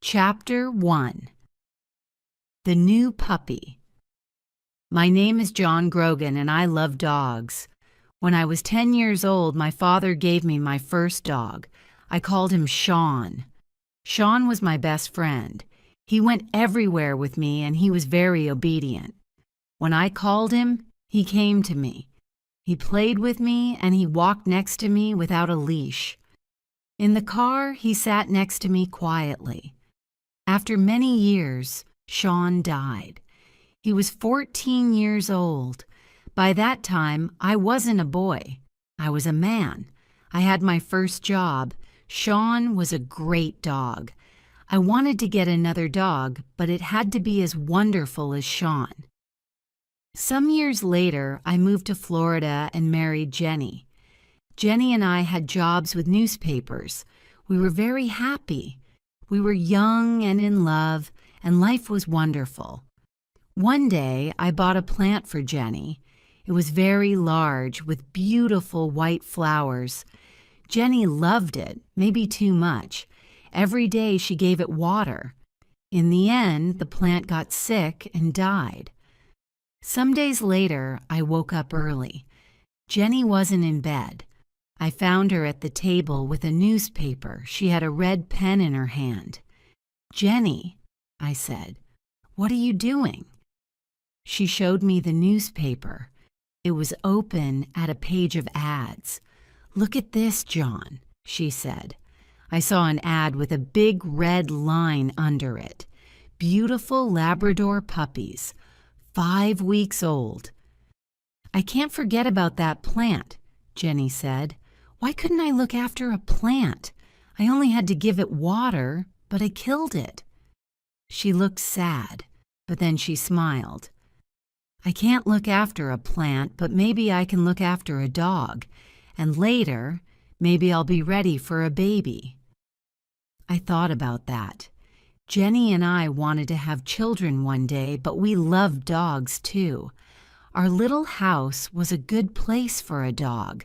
Chapter 1. The New Puppy. My name is John Grogan and I love dogs. When I was 10 years old, my father gave me my first dog. I called him Sean. Sean was my best friend. He went everywhere with me and he was very obedient. When I called him, he came to me. He played with me and he walked next to me without a leash. In the car, he sat next to me quietly. After many years, Sean died. He was 14 years old. By that time, I wasn't a boy. I was a man. I had my first job. Sean was a great dog. I wanted to get another dog, but it had to be as wonderful as Sean. Some years later, I moved to Florida and married Jenny. Jenny and I had jobs with newspapers. We were very happy. We were young and in love, and life was wonderful. One day, I bought a plant for Jenny. It was very large, with beautiful white flowers. Jenny loved it, maybe too much. Every day she gave it water. In the end, the plant got sick and died. Some days later, I woke up early. Jenny wasn't in bed. I found her at the table with a newspaper. She had a red pen in her hand. "Jenny," I said, "what are you doing?" She showed me the newspaper. It was open at a page of ads. "Look at this, John," she said. I saw an ad with a big red line under it. Beautiful Labrador puppies, 5 weeks old. "I can't forget about that plant," Jenny said. "Why couldn't I look after a plant? I only had to give it water, but I killed it." She looked sad, but then she smiled. "I can't look after a plant, but maybe I can look after a dog, and later, maybe I'll be ready for a baby." I thought about that. Jenny and I wanted to have children one day, but we loved dogs too. Our little house was a good place for a dog.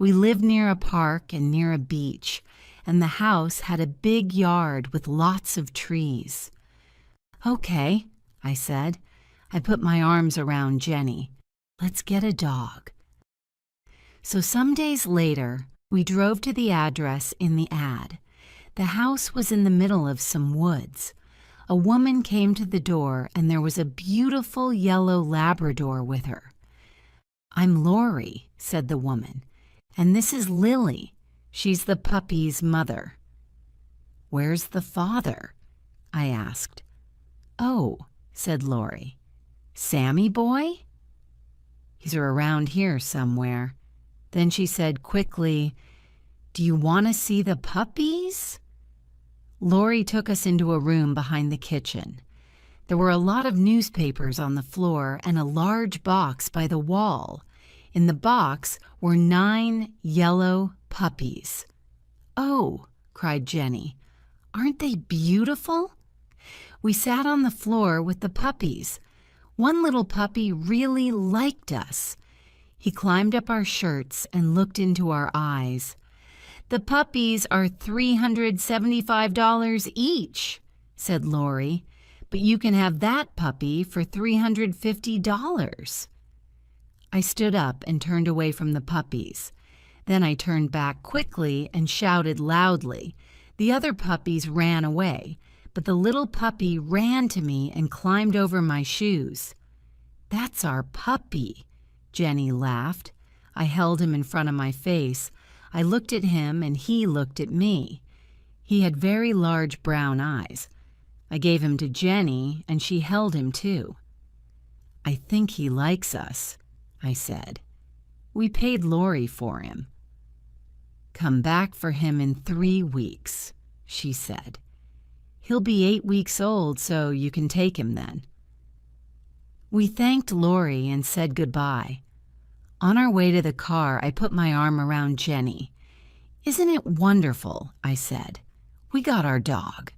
We lived near a park and near a beach, and the house had a big yard with lots of trees. "Okay," I said. I put my arms around Jenny. "Let's get a dog." So some days later, we drove to the address in the ad. The house was in the middle of some woods. A woman came to the door, and there was a beautiful yellow Labrador with her. "I'm Lori," said the woman, "and this is Lily. She's the puppy's mother." "Where's the father?" I asked. "Oh," said Lori. "Sammy boy?" "He's around here somewhere." Then she said quickly, "Do you want to see the puppies?" Lori took us into a room behind the kitchen. There were a lot of newspapers on the floor and a large box by the wall. In the box were 9 yellow puppies. "Oh," cried Jenny, "aren't they beautiful?" We sat on the floor with the puppies. One little puppy really liked us. He climbed up our shirts and looked into our eyes. "The puppies are $375 each," said Lori, "but you can have that puppy for $350. I stood up and turned away from the puppies. Then I turned back quickly and shouted loudly. The other puppies ran away, but the little puppy ran to me and climbed over my shoes. "That's our puppy," Jenny laughed. I held him in front of my face. I looked at him and he looked at me. He had very large brown eyes. I gave him to Jenny and she held him too. "I think he likes us," I said. "We paid Lori for him." "Come back for him in 3 weeks," she said. "He'll be 8 weeks old, so you can take him then." We thanked Lori and said goodbye. On our way to the car, I put my arm around Jenny. "Isn't it wonderful?" I said. "We got our dog."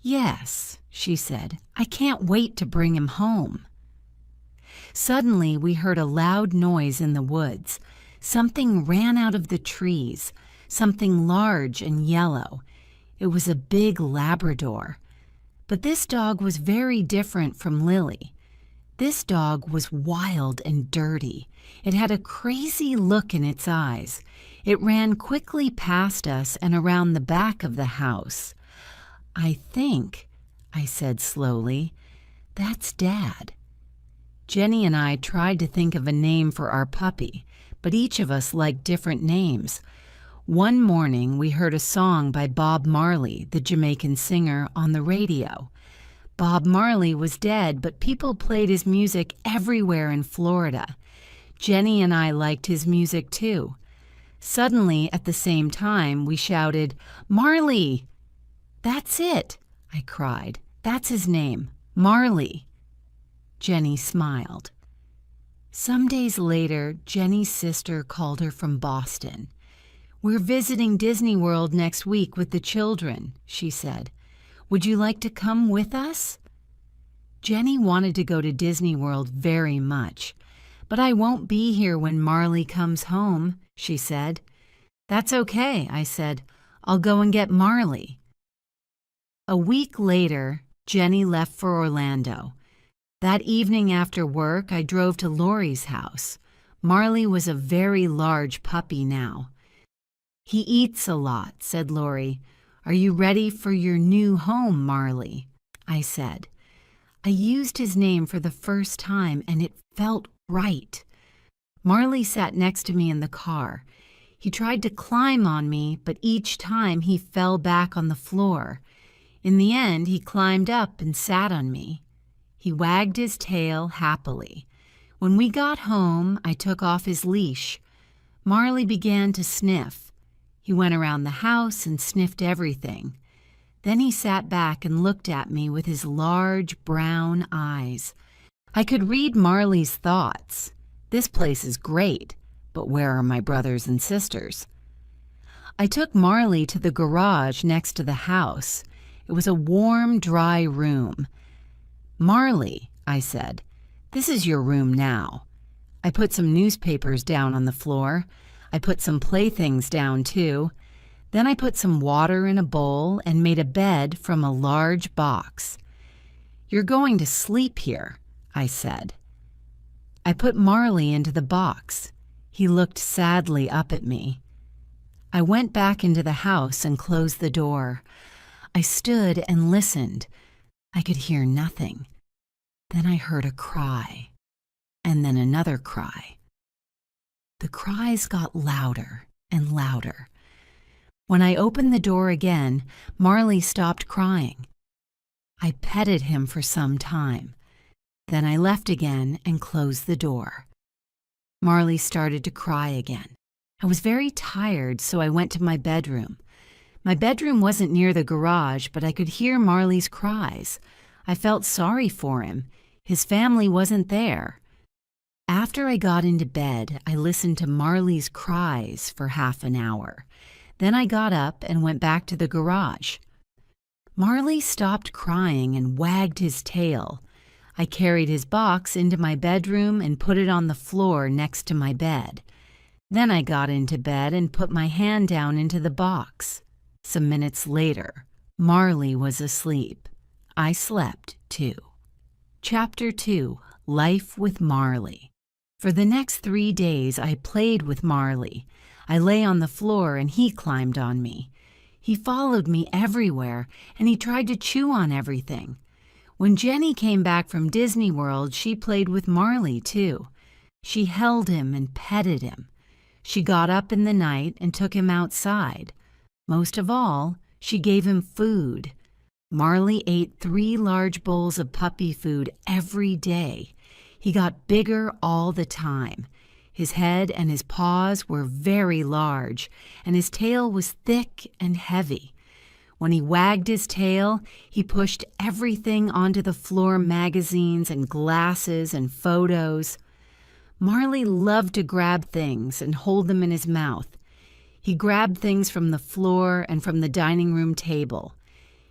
"Yes," she said. "I can't wait to bring him home." Suddenly, we heard a loud noise in the woods. Something ran out of the trees, something large and yellow. It was a big Labrador. But this dog was very different from Lily. This dog was wild and dirty. It had a crazy look in its eyes. It ran quickly past us and around the back of the house. I think, I said slowly, that's Dad. Jenny and I tried to think of a name for our puppy, but each of us liked different names. One morning, we heard a song by Bob Marley, the Jamaican singer, on the radio. Bob Marley was dead, but people played his music everywhere in Florida. Jenny and I liked his music too. Suddenly, at the same time, we shouted, "Marley!" "That's it!" I cried. "That's his name, Marley." Jenny smiled. Some days later, Jenny's sister called her from Boston. "We're visiting Disney World next week with the children," she said. "Would you like to come with us?" Jenny wanted to go to Disney World very much. "But I won't be here when Marley comes home," she said. "That's okay," I said. "I'll go and get Marley." A week later, Jenny left for Orlando. That evening after work, I drove to Lori's house. Marley was a very large puppy now. "He eats a lot," said Lori. "Are you ready for your new home, Marley?" I said. I used his name for the first time, and it felt right. Marley sat next to me in the car. He tried to climb on me, but each time he fell back on the floor. In the end, he climbed up and sat on me. He wagged his tail happily. When we got home, I took off his leash. Marley began to sniff. He went around the house and sniffed everything. Then he sat back and looked at me with his large brown eyes. I could read Marley's thoughts. "This place is great, but where are my brothers and sisters?" I took Marley to the garage next to the house. It was a warm, dry room. "Marley," I said, "this is your room now." I put some newspapers down on the floor. I put some playthings down too. Then I put some water in a bowl and made a bed from a large box. "You're going to sleep here," I said. I put Marley into the box. He looked sadly up at me. I went back into the house and closed the door. I stood and listened. I could hear nothing. Then I heard a cry, and then another cry. The cries got louder and louder. When I opened the door again, Marley stopped crying. I petted him for some time. Then I left again and closed the door. Marley started to cry again. I was very tired, so I went to my bedroom. My bedroom wasn't near the garage, but I could hear Marley's cries. I felt sorry for him. His family wasn't there. After I got into bed, I listened to Marley's cries for half an hour. Then I got up and went back to the garage. Marley stopped crying and wagged his tail. I carried his box into my bedroom and put it on the floor next to my bed. Then I got into bed and put my hand down into the box. Some minutes later, Marley was asleep. I slept too. Chapter 2: Life with Marley. For the next 3 days, I played with Marley. I lay on the floor and he climbed on me. He followed me everywhere and he tried to chew on everything. When Jenny came back from Disney World, she played with Marley too. She held him and petted him. She got up in the night and took him outside. Most of all, she gave him food. Marley ate 3 large bowls of puppy food every day. He got bigger all the time. His head and his paws were very large, and his tail was thick and heavy. When he wagged his tail, he pushed everything onto the floor: magazines and glasses and photos. Marley loved to grab things and hold them in his mouth. He grabbed things from the floor and from the dining room table.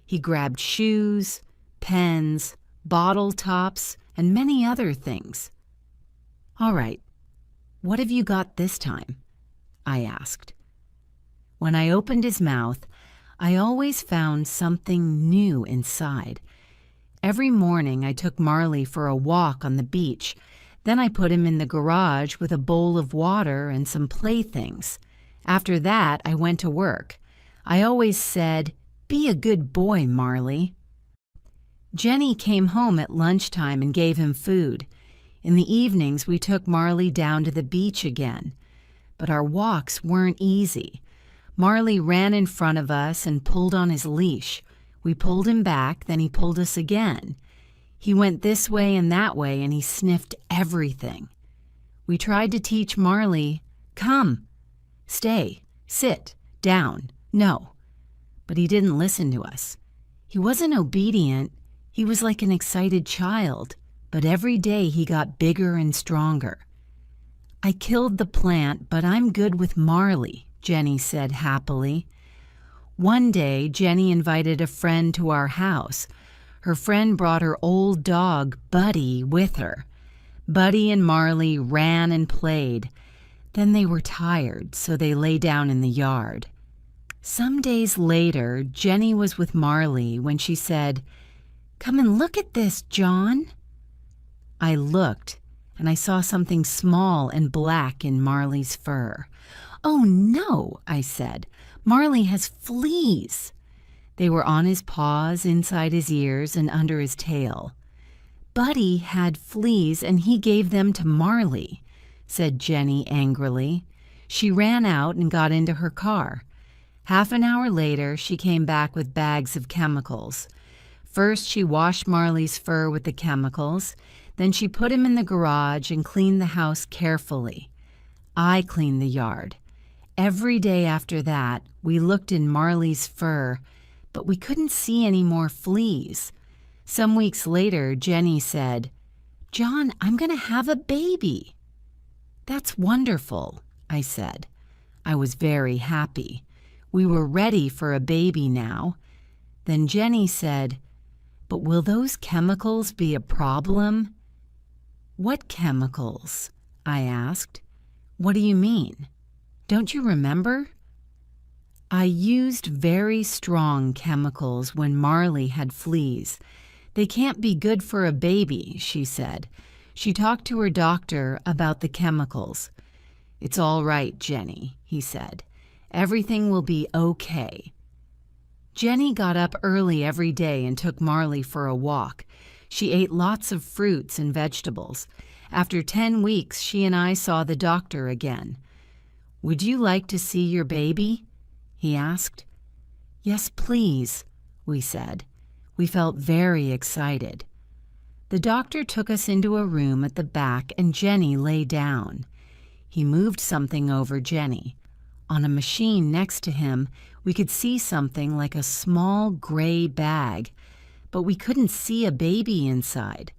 He grabbed shoes, pens, bottle tops, and many other things. "All right, what have you got this time?" I asked. When I opened his mouth, I always found something new inside. Every morning I took Marley for a walk on the beach. Then I put him in the garage with a bowl of water and some playthings. After that, I went to work. I always said, "Be a good boy, Marley." Jenny came home at lunchtime and gave him food. In the evenings, we took Marley down to the beach again. But our walks weren't easy. Marley ran in front of us and pulled on his leash. We pulled him back, then he pulled us again. He went this way and that way, and he sniffed everything. We tried to teach Marley, "Come, stay, sit, down, no." But he didn't listen to us. He wasn't obedient. He was like an excited child, but every day he got bigger and stronger. "I killed the plant, but I'm good with Marley," Jenny said happily. One day, Jenny invited a friend to our house. Her friend brought her old dog, Buddy, with her. Buddy and Marley ran and played. Then they were tired, so they lay down in the yard. Some days later, Jenny was with Marley when she said, "Come and look at this, John." I looked, and I saw something small and black in Marley's fur. "Oh no," I said. "Marley has fleas." They were on his paws, inside his ears, and under his tail. "Buddy had fleas, and he gave them to Marley," said Jenny angrily. She ran out and got into her car. Half an hour later, she came back with bags of chemicals. First, she washed Marley's fur with the chemicals. Then she put him in the garage and cleaned the house carefully. I cleaned the yard. Every day after that, we looked in Marley's fur, but we couldn't see any more fleas. Some weeks later, Jenny said, "John, I'm going to have a baby." "That's wonderful," I said. I was very happy. We were ready for a baby now. Then Jenny said, "But will those chemicals be a problem?" "What chemicals?" I asked. "What do you mean? Don't you remember?" "I used very strong chemicals when Marley had fleas. They can't be good for a baby," she said. She talked to her doctor about the chemicals. "It's all right, Jenny," he said. "Everything will be okay." Jenny got up early every day and took Marley for a walk. She ate lots of fruits and vegetables. After 10 weeks, she and I saw the doctor again. "Would you like to see your baby?" he asked. "Yes, please," we said. We felt very excited. The doctor took us into a room at the back, and Jenny lay down. He moved something over Jenny. On a machine next to him, we could see something like a small gray bag, but we couldn't see a baby inside.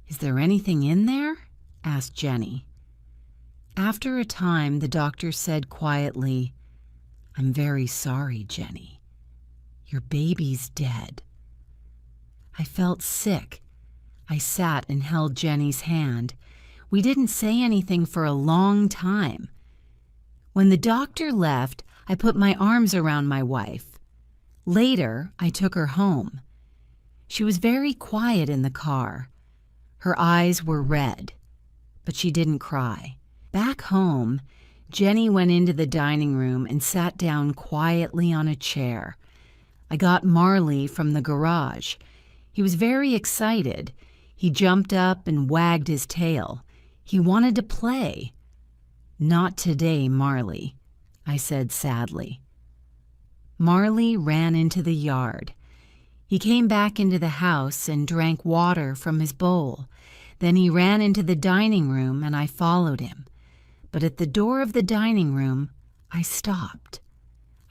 "Is there anything in there?" asked Jenny. After a time, the doctor said quietly, "I'm very sorry, Jenny. Your baby's dead." I felt sick. I sat and held Jenny's hand. We didn't say anything for a long time. When the doctor left, I put my arms around my wife. Later, I took her home. She was very quiet in the car. Her eyes were red, but she didn't cry. Back home, Jenny went into the dining room and sat down quietly on a chair. I got Marley from the garage. He was very excited. He jumped up and wagged his tail. He wanted to play. "Not today, Marley," I said sadly. Marley ran into the yard. He came back into the house and drank water from his bowl. Then he ran into the dining room and I followed him. But at the door of the dining room, I stopped.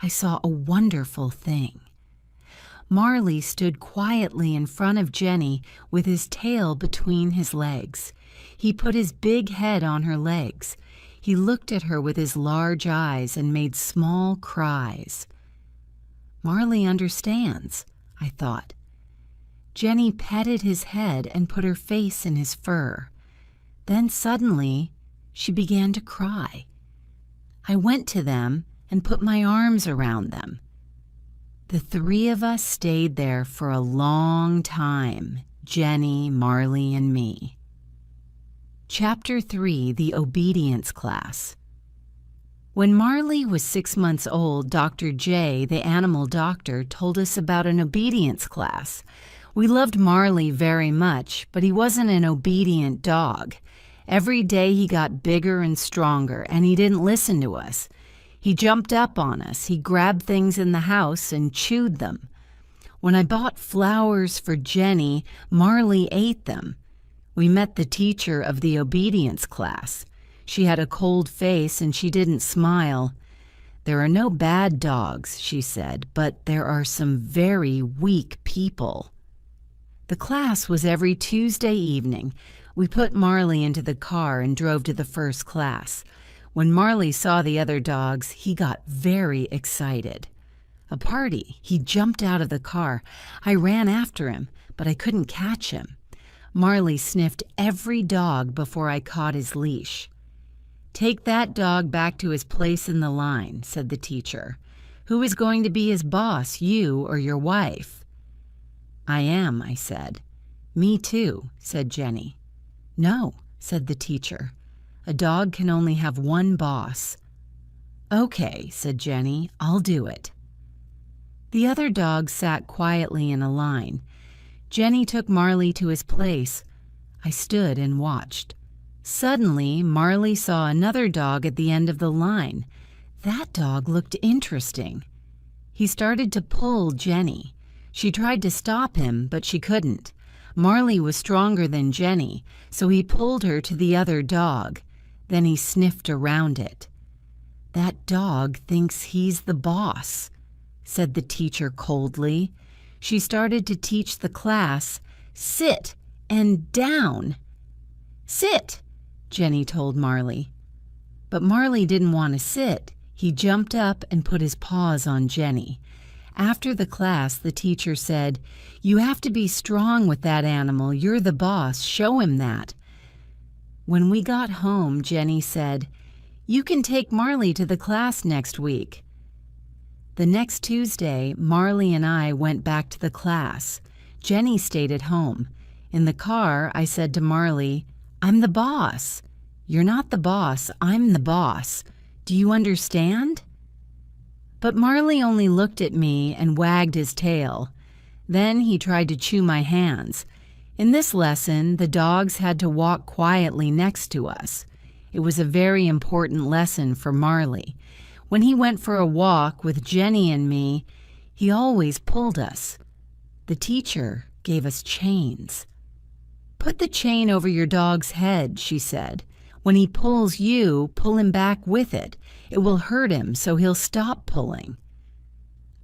I saw a wonderful thing. Marley stood quietly in front of Jenny with his tail between his legs. He put his big head on her legs. He looked at her with his large eyes and made small cries. Marley understands, I thought. Jenny petted his head and put her face in his fur. Then suddenly, she began to cry. I went to them and put my arms around them. The three of us stayed there for a long time, Jenny, Marley, and me. Chapter 3, The Obedience Class. When Marley was 6 months old, Dr. J, the animal doctor, told us about an obedience class. We loved Marley very much, but he wasn't an obedient dog. Every day he got bigger and stronger, and he didn't listen to us. He jumped up on us, he grabbed things in the house and chewed them. When I bought flowers for Jenny, Marley ate them. We met the teacher of the obedience class. She had a cold face and she didn't smile. "There are no bad dogs," she said, "but there are some very weak people." The class was every Tuesday evening. We put Marley into the car and drove to the first class. When Marley saw the other dogs, he got very excited. A party. He jumped out of the car. I ran after him, but I couldn't catch him. Marley sniffed every dog before I caught his leash. "Take that dog back to his place in the line," said the teacher. "Who is going to be his boss, you or your wife?" "I am," I said. "Me too," said Jenny. "No," said the teacher. "A dog can only have one boss." "Okay," said Jenny, "I'll do it." The other dogs sat quietly in a line. Jenny took Marley to his place. I stood and watched. Suddenly, Marley saw another dog at the end of the line. That dog looked interesting. He started to pull Jenny. She tried to stop him, but she couldn't. Marley was stronger than Jenny, so he pulled her to the other dog. Then he sniffed around it. "That dog thinks he's the boss," said the teacher coldly. She started to teach the class, "Sit and down." "Sit," Jenny told Marley. But Marley didn't want to sit. He jumped up and put his paws on Jenny. After the class, the teacher said, "You have to be strong with that animal. You're the boss. Show him that." When we got home, Jenny said, "You can take Marley to the class next week." The next Tuesday, Marley and I went back to the class. Jenny stayed at home. In the car, I said to Marley, "I'm the boss." "You're not the boss. I'm the boss. Do you understand?" But Marley only looked at me and wagged his tail. Then he tried to chew my hands. In this lesson, the dogs had to walk quietly next to us. It was a very important lesson for Marley. When he went for a walk with Jenny and me, he always pulled us. The teacher gave us chains. "Put the chain over your dog's head," she said. "When he pulls you, pull him back with it. It will hurt him, so he'll stop pulling."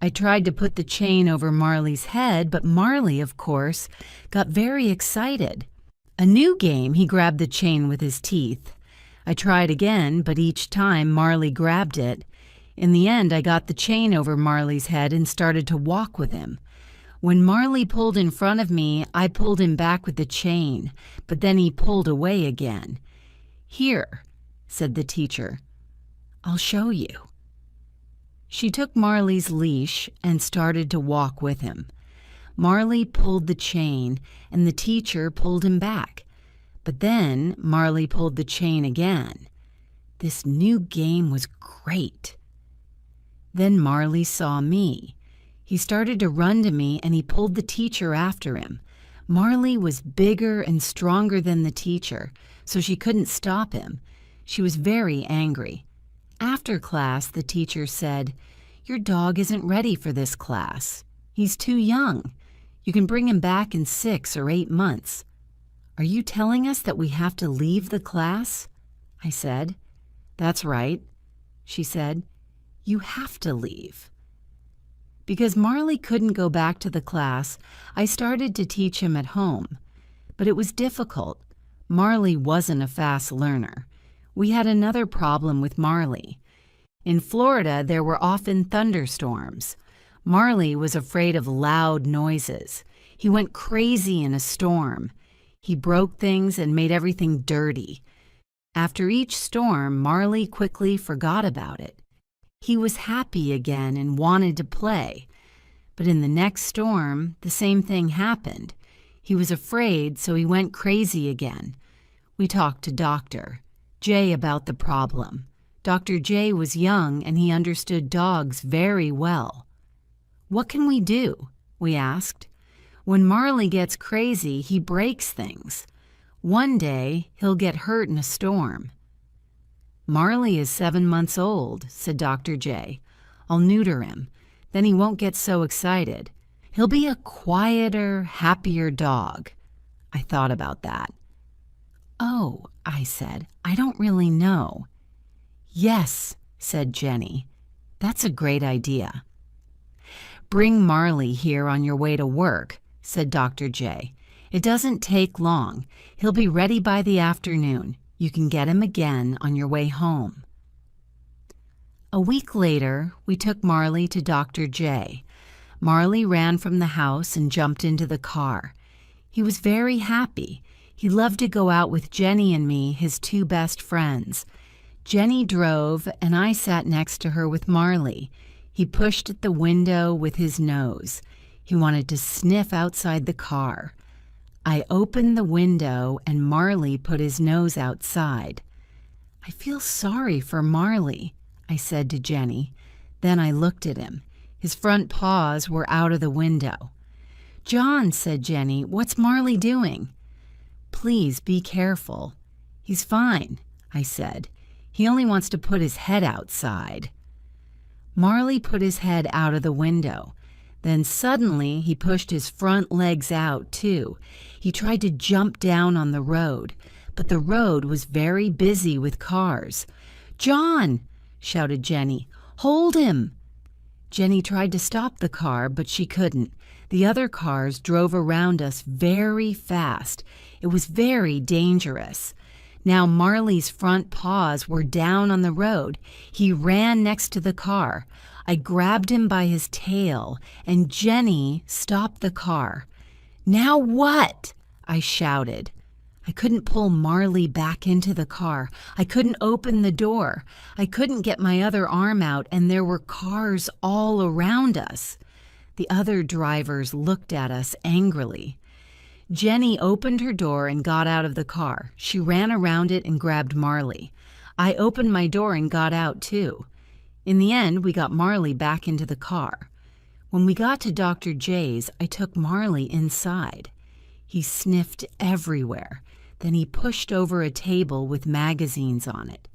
I tried to put the chain over Marley's head, but Marley, of course, got very excited. A new game, he grabbed the chain with his teeth. I tried again, but each time Marley grabbed it. In the end, I got the chain over Marley's head and started to walk with him. When Marley pulled in front of me, I pulled him back with the chain, but then he pulled away again. "Here," said the teacher. "I'll show you." She took Marley's leash and started to walk with him. Marley pulled the chain, and the teacher pulled him back. But then Marley pulled the chain again. This new game was great. Then Marley saw me. He started to run to me, and he pulled the teacher after him. Marley was bigger and stronger than the teacher, so she couldn't stop him. She was very angry. After class, the teacher said, "Your dog isn't ready for this class. He's too young. You can bring him back in 6 or 8 months." "Are you telling us that we have to leave the class?" I said. "That's right," she said. "You have to leave." Because Marley couldn't go back to the class, I started to teach him at home. But it was difficult. Marley wasn't a fast learner. We had another problem with Marley. In Florida, there were often thunderstorms. Marley was afraid of loud noises. He went crazy in a storm. He broke things and made everything dirty. After each storm, Marley quickly forgot about it. He was happy again and wanted to play. But in the next storm, the same thing happened. He was afraid, so he went crazy again. We talked to Dr. J about the problem. Dr. J was young and he understood dogs very well. "What can we do?" we asked. "When Marley gets crazy, he breaks things. One day, he'll get hurt in a storm." "Marley is 7 months old," said Dr. J. "I'll neuter him. Then he won't get so excited. He'll be a quieter, happier dog." I thought about that. "Oh," I said, "I don't really know." "Yes," said Jenny. "That's a great idea." "Bring Marley here on your way to work," said Dr. J. "It doesn't take long. He'll be ready by the afternoon. You can get him again on your way home." A week later, we took Marley to Dr. J. Marley ran from the house and jumped into the car. He was very happy. He loved to go out with Jenny and me, his 2 best friends. Jenny drove, and I sat next to her with Marley. He pushed at the window with his nose. He wanted to sniff outside the car. I opened the window, and Marley put his nose outside. "I feel sorry for Marley," I said to Jenny. Then I looked at him. His front paws were out of the window. "John," said Jenny, "what's Marley doing?" "Please be careful." "He's fine," I said. "He only wants to put his head outside." Marley put his head out of the window. Then suddenly he pushed his front legs out too. He tried to jump down on the road, but the road was very busy with cars. "John!" shouted Jenny. "Hold him!" Jenny tried to stop the car, but she couldn't. The other cars drove around us very fast. It was very dangerous. Now Marley's front paws were down on the road. He ran next to the car. I grabbed him by his tail, and Jenny stopped the car. "Now what?" I shouted. I couldn't pull Marley back into the car. I couldn't open the door. I couldn't get my other arm out, and there were cars all around us. The other drivers looked at us angrily. Jenny opened her door and got out of the car. She ran around it and grabbed Marley. I opened my door and got out too. In the end, we got Marley back into the car. When we got to Dr. J's, I took Marley inside. He sniffed everywhere. Then he pushed over a table with magazines on it.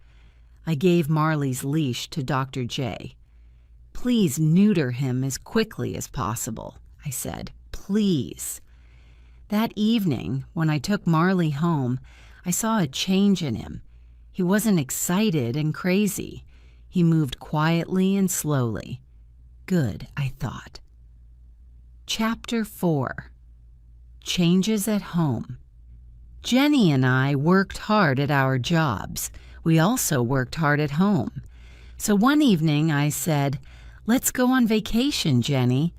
I gave Marley's leash to Dr. J. "Please neuter him as quickly as possible," I said. "Please." That evening, when I took Marley home, I saw a change in him. He wasn't excited and crazy. He moved quietly and slowly. Good, I thought. Chapter 4. Changes at Home. Jenny and I worked hard at our jobs. We also worked hard at home. So one evening I said, "Let's go on vacation, Jenny."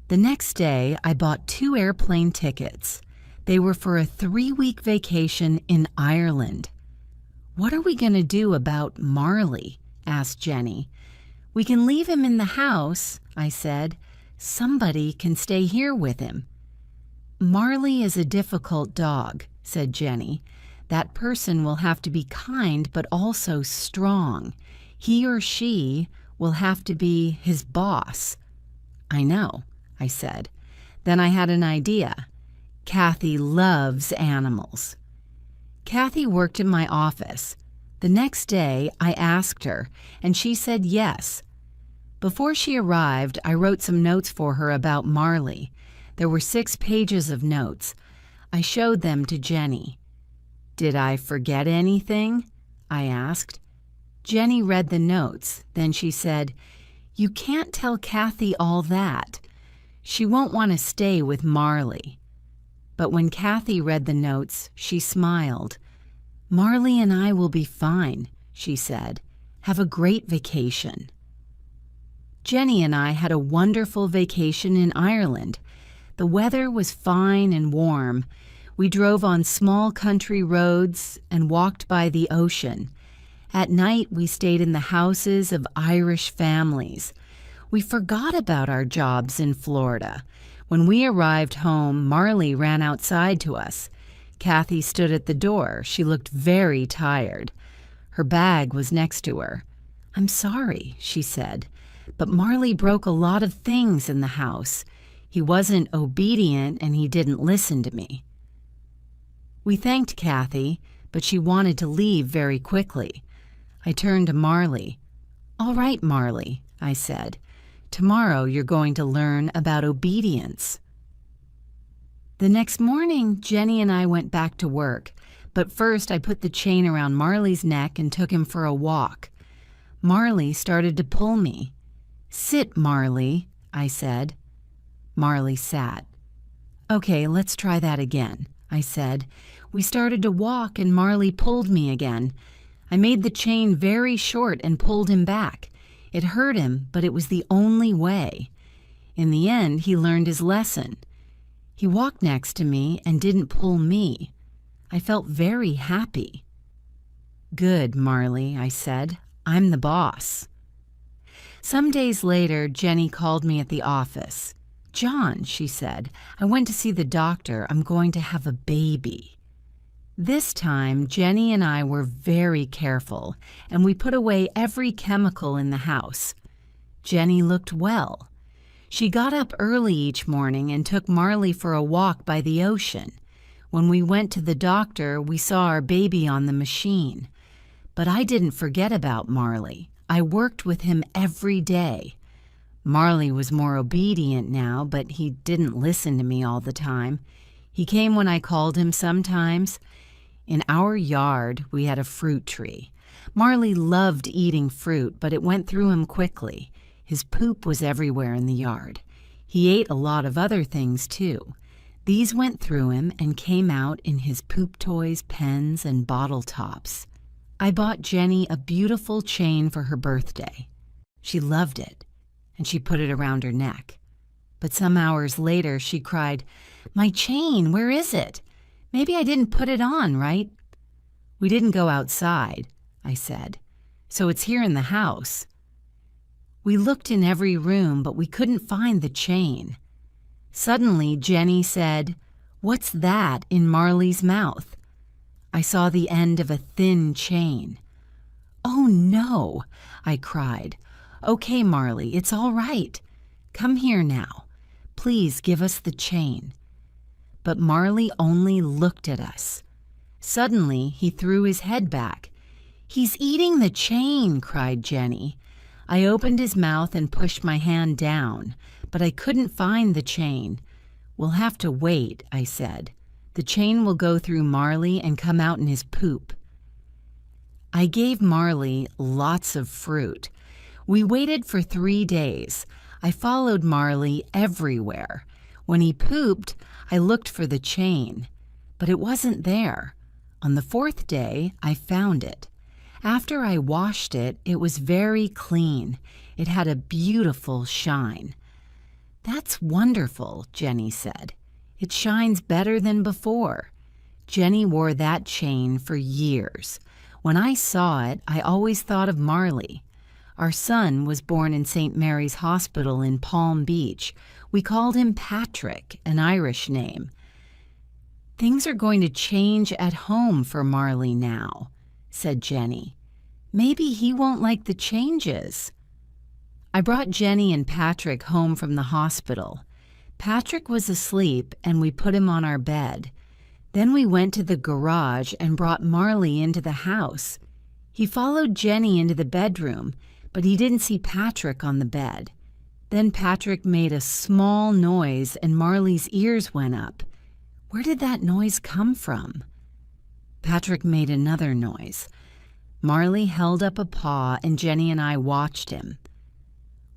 The next day I bought 2 airplane tickets. They were for a 3-week vacation in Ireland. "What are we going to do about Marley?" asked Jenny. "We can leave him in the house," I said. "Somebody can stay here with him." "Marley is a difficult dog," said Jenny. "That person will have to be kind but also strong. He or she will have to be his boss." "I know," I said. Then I had an idea. Kathy loves animals. Kathy worked in my office. The next day I asked her, and she said yes. Before she arrived, I wrote some notes for her about Marley. There were 6 pages of notes. I showed them to Jenny. "Did I forget anything?" I asked. Jenny read the notes. Then she said, "You can't tell Kathy all that. She won't want to stay with Marley." But when Kathy read the notes, she smiled. "Marley and I will be fine," she said. "Have a great vacation." Jenny and I had a wonderful vacation in Ireland. The weather was fine and warm. We drove on small country roads and walked by the ocean. At night, we stayed in the houses of Irish families. We forgot about our jobs in Florida. When we arrived home, Marley ran outside to us. Kathy stood at the door. She looked very tired. Her bag was next to her. "I'm sorry," she said, "but Marley broke a lot of things in the house. He wasn't obedient and he didn't listen to me." We thanked Kathy, but she wanted to leave very quickly. I turned to Marley. "All right, Marley," I said. "Tomorrow you're going to learn about obedience." The next morning, Jenny and I went back to work, but first I put the chain around Marley's neck and took him for a walk. Marley started to pull me. "Sit, Marley," I said. Marley sat. "Okay, let's try that again," I said. We started to walk and Marley pulled me again. I made the chain very short and pulled him back. It hurt him, but it was the only way. In the end, he learned his lesson. He walked next to me and didn't pull me. I felt very happy. "Good, Marley," I said. "I'm the boss." Some days later, Jenny called me at the office. "John," she said, "I went to see the doctor. I'm going to have a baby." This time, Jenny and I were very careful, and we put away every chemical in the house. Jenny looked well. She got up early each morning and took Marley for a walk by the ocean. When we went to the doctor, we saw our baby on the machine. But I didn't forget about Marley. I worked with him every day. Marley was more obedient now, but he didn't listen to me all the time. He came when I called him sometimes. In our yard, we had a fruit tree. Marley loved eating fruit, but it went through him quickly. His poop was everywhere in the yard. He ate a lot of other things, too. These went through him and came out in his poop toys, pens, and bottle tops. I bought Jenny a beautiful chain for her birthday. She loved it, and she put it around her neck. But some hours later, she cried, "My chain, where is it? Maybe I didn't put it on, right?" "We didn't go outside," I said, "so it's here in the house." We looked in every room, but we couldn't find the chain. Suddenly, Jenny said, "What's that in Marley's mouth?" I saw the end of a thin chain. "Oh, no," I cried. "Okay, Marley, it's all right. Come here now. Please give us the chain." But Marley only looked at us. Suddenly, he threw his head back. "He's eating the chain," cried Jenny. I opened his mouth and pushed my hand down, but I couldn't find the chain. "We'll have to wait," I said. "The chain will go through Marley and come out in his poop." I gave Marley lots of fruit. We waited for 3 days. I followed Marley everywhere. When he pooped, I looked for the chain, but it wasn't there. On the 4th day, I found it. After I washed it, it was very clean. It had a beautiful shine. "That's wonderful," Jenny said. "It shines better than before." Jenny wore that chain for years. When I saw it, I always thought of Marley. Our son was born in St. Mary's Hospital in Palm Beach. We called him Patrick, an Irish name. "Things are going to change at home for Marley now," said Jenny. "Maybe he won't like the changes." I brought Jenny and Patrick home from the hospital. Patrick was asleep and we put him on our bed. Then we went to the garage and brought Marley into the house. He followed Jenny into the bedroom, but he didn't see Patrick on the bed. Then Patrick made a small noise and Marley's ears went up. Where did that noise come from? Patrick made another noise. Marley held up a paw and Jenny and I watched him.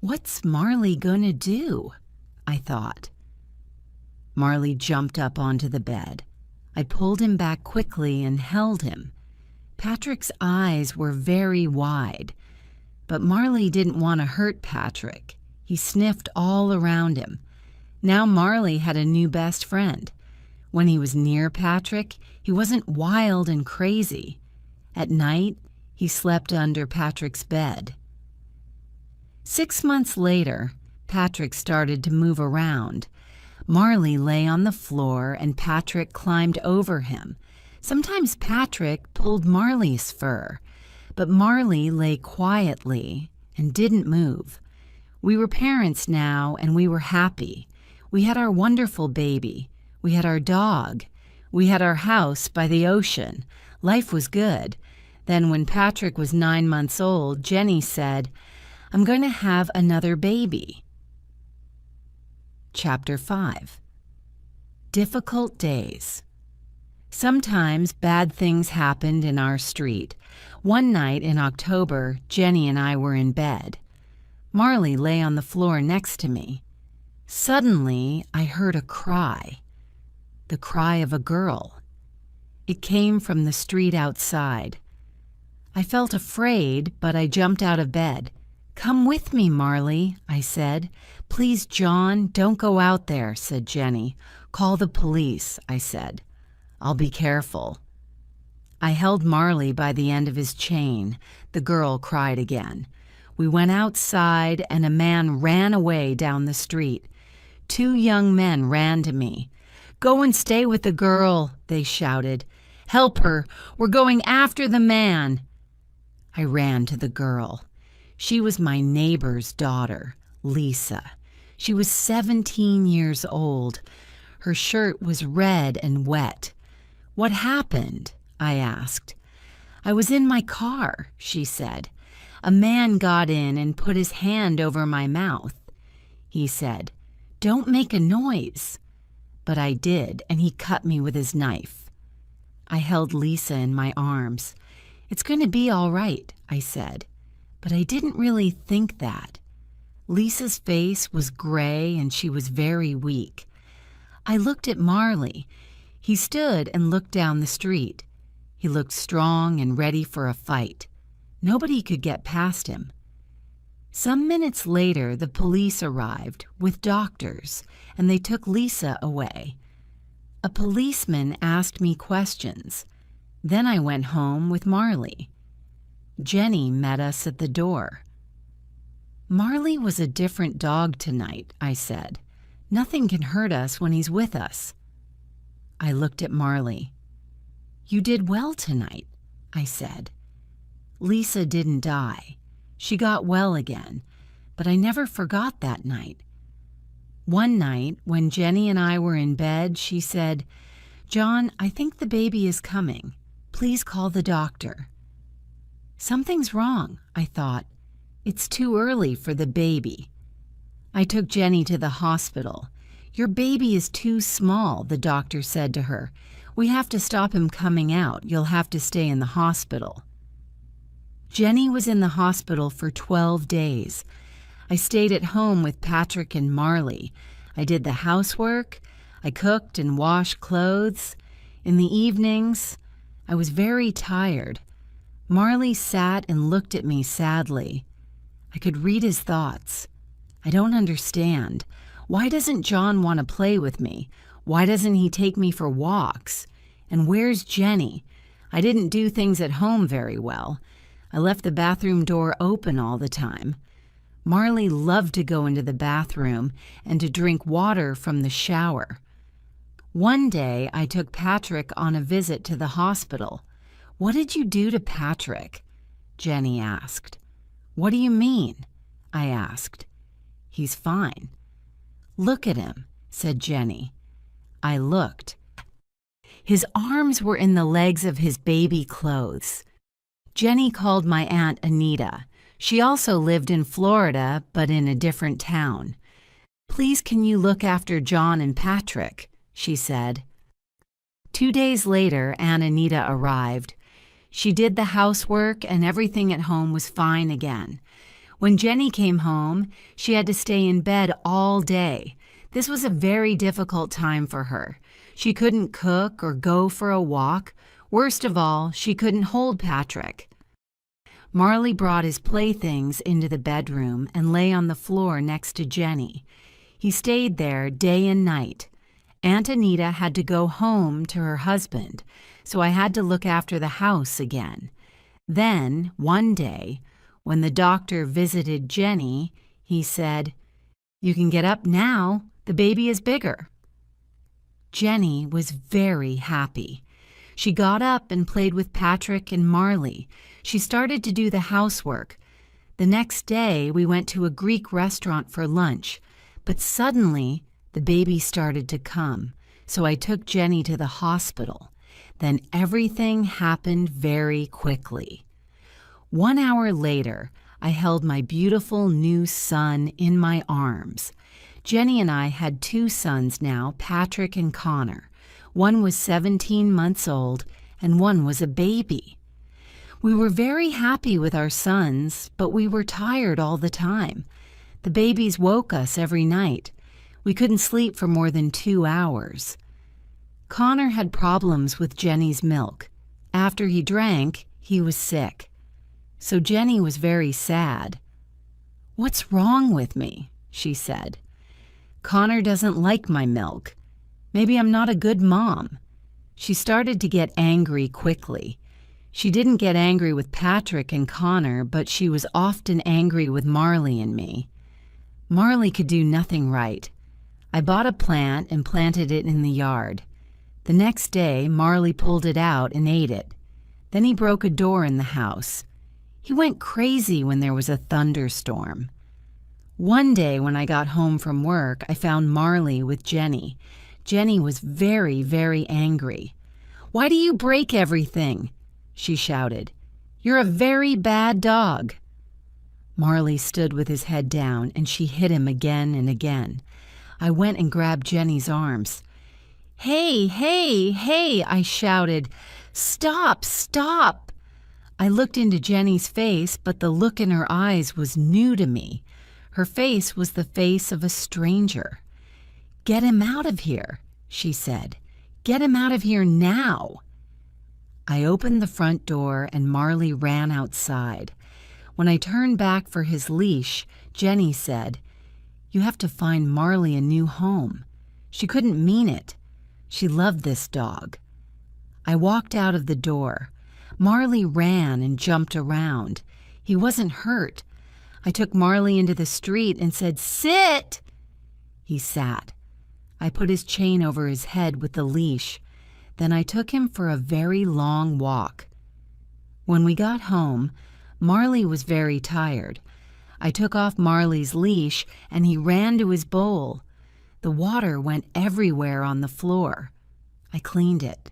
"What's Marley gonna do?" I thought. Marley jumped up onto the bed. I pulled him back quickly and held him. Patrick's eyes were very wide, but Marley didn't want to hurt Patrick. He sniffed all around him. Now Marley had a new best friend. When he was near Patrick, he wasn't wild and crazy. At night, he slept under Patrick's bed. 6 months later, Patrick started to move around. Marley lay on the floor and Patrick climbed over him. Sometimes Patrick pulled Marley's fur, but Marley lay quietly and didn't move. We were parents now and we were happy. We had our wonderful baby. We had our dog. We had our house by the ocean. Life was good. Then when Patrick was 9 months old, Jenny said, "I'm going to have another baby." Chapter 5. Difficult Days. Sometimes bad things happened in our street. One night in October, Jenny and I were in bed. Marley lay on the floor next to me. Suddenly, I heard a cry. The cry of a girl. It came from the street outside. I felt afraid, but I jumped out of bed. "Come with me, Marley," I said. "Please, John, don't go out there," said Jenny. "Call the police," I said. "I'll be careful." I held Marley by the end of his chain. The girl cried again. We went outside and a man ran away down the street. 2 young men ran to me. "Go and stay with the girl," they shouted. "Help her. We're going after the man." I ran to the girl. She was my neighbor's daughter, Lisa. She was 17 years old. Her shirt was red and wet. "What happened?" I asked. "I was in my car," she said. "A man got in and put his hand over my mouth. He said, 'Don't make a noise.' But I did, and he cut me with his knife." I held Lisa in my arms. "It's going to be all right," I said. But I didn't really think that. Lisa's face was gray and she was very weak. I looked at Marley. He stood and looked down the street. He looked strong and ready for a fight. Nobody could get past him. Some minutes later, the police arrived with doctors, and they took Lisa away. A policeman asked me questions. Then I went home with Marley. Jenny met us at the door. "Marley was a different dog tonight," I said. "Nothing can hurt us when he's with us." I looked at Marley. "You did well tonight," I said. "Lisa didn't die. She got well again, but I never forgot that night. One night, when Jenny and I were in bed, she said, 'John, I think the baby is coming. Please call the doctor.' Something's wrong, I thought. It's too early for the baby. I took Jenny to the hospital. 'Your baby is too small,' the doctor said to her. 'We have to stop him coming out. You'll have to stay in the hospital.' Jenny was in the hospital for 12 days. I stayed at home with Patrick and Marley. I did the housework. I cooked and washed clothes. In the evenings, I was very tired. Marley sat and looked at me sadly. I could read his thoughts. I don't understand. Why doesn't John want to play with me? Why doesn't he take me for walks? And where's Jenny? I didn't do things at home very well. I left the bathroom door open all the time. Marley loved to go into the bathroom and to drink water from the shower. One day, I took Patrick on a visit to the hospital. "What did you do to Patrick?" Jenny asked. "What do you mean?" I asked. "He's fine." "Look at him," said Jenny. I looked. His arms were in the legs of his baby clothes. Jenny called my Aunt Anita. She also lived in Florida, but in a different town. "Please, can you look after John and Patrick?" she said. 2 days later, Aunt Anita arrived. She did the housework and everything at home was fine again. When Jenny came home, she had to stay in bed all day. This was a very difficult time for her. She couldn't cook or go for a walk. Worst of all, she couldn't hold Patrick. Marley brought his playthings into the bedroom and lay on the floor next to Jenny. He stayed there day and night. Aunt Anita had to go home to her husband, so I had to look after the house again. Then, one day, When the doctor visited Jenny, he said, "You can get up now. The baby is bigger." Jenny was very happy. She got up and played with Patrick and Marley. She started to do the housework. The next day, we went to a Greek restaurant for lunch, but suddenly the baby started to come, so I took Jenny to the hospital. Then everything happened very quickly. 1 hour later, I held my beautiful new son in my arms. Jenny and I had 2 sons now, Patrick and Connor. One was 17 months old, and one was a baby. We were very happy with our sons, but we were tired all the time. The babies woke us every night. We couldn't sleep for more than 2 hours. Connor had problems with Jenny's milk. After he drank, he was sick. So Jenny was very sad. "What's wrong with me?" she said. "Connor doesn't like my milk. Maybe I'm not a good mom." She started to get angry quickly. She didn't get angry with Patrick and Connor, but she was often angry with Marley and me. Marley could do nothing right. I bought a plant and planted it in the yard. The next day, Marley pulled it out and ate it. Then he broke a door in the house. He went crazy when there was a thunderstorm. One day when I got home from work, I found Marley with Jenny. Jenny was very, very angry. "Why do you break everything?" she shouted. "You're a very bad dog." Marley stood with his head down, and she hit him again and again. I went and grabbed Jenny's arms. "Hey, hey, hey," I shouted. "Stop, stop." I looked into Jenny's face, but the look in her eyes was new to me. Her face was the face of a stranger. "Get him out of here," she said. "Get him out of here now." I opened the front door and Marley ran outside. When I turned back for his leash, Jenny said, "You have to find Marley a new home." She couldn't mean it. She loved this dog. I walked out of the door. Marley ran and jumped around. He wasn't hurt. I took Marley into the street and said, "Sit!" He sat. I put his chain over his head with the leash. Then I took him for a very long walk. When we got home, Marley was very tired. I took off Marley's leash and he ran to his bowl. The water went everywhere on the floor. I cleaned it.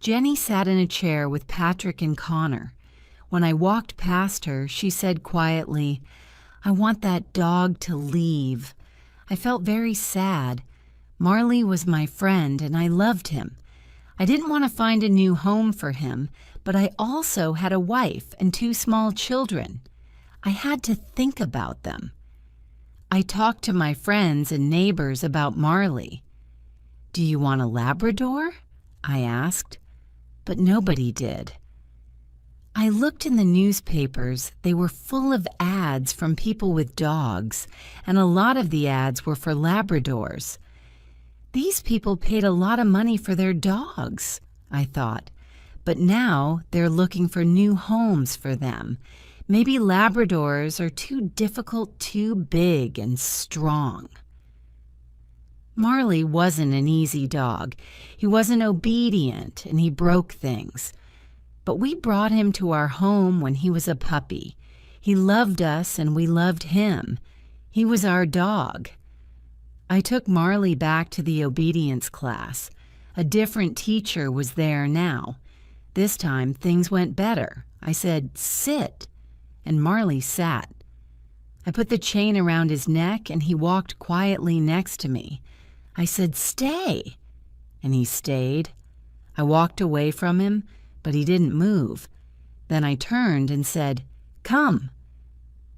Jenny sat in a chair with Patrick and Connor. When I walked past her, she said quietly, "I want that dog to leave." I felt very sad. Marley was my friend and I loved him. I didn't want to find a new home for him, but I also had a wife and 2 small children. I had to think about them. I talked to my friends and neighbors about Marley. "Do you want a Labrador?" I asked, but nobody did. I looked in the newspapers. They were full of ads from people with dogs, and a lot of the ads were for Labradors. These people paid a lot of money for their dogs, I thought, but now they're looking for new homes for them. Maybe Labradors are too difficult, too big and strong. Marley wasn't an easy dog. He wasn't obedient and he broke things. But we brought him to our home when he was a puppy. He loved us and we loved him. He was our dog. I took Marley back to the obedience class. A different teacher was there now. This time things went better. I said, "Sit," and Marley sat. I put the chain around his neck and he walked quietly next to me. I said, "Stay," and he stayed. I walked away from him, but he didn't move. Then I turned and said, "Come."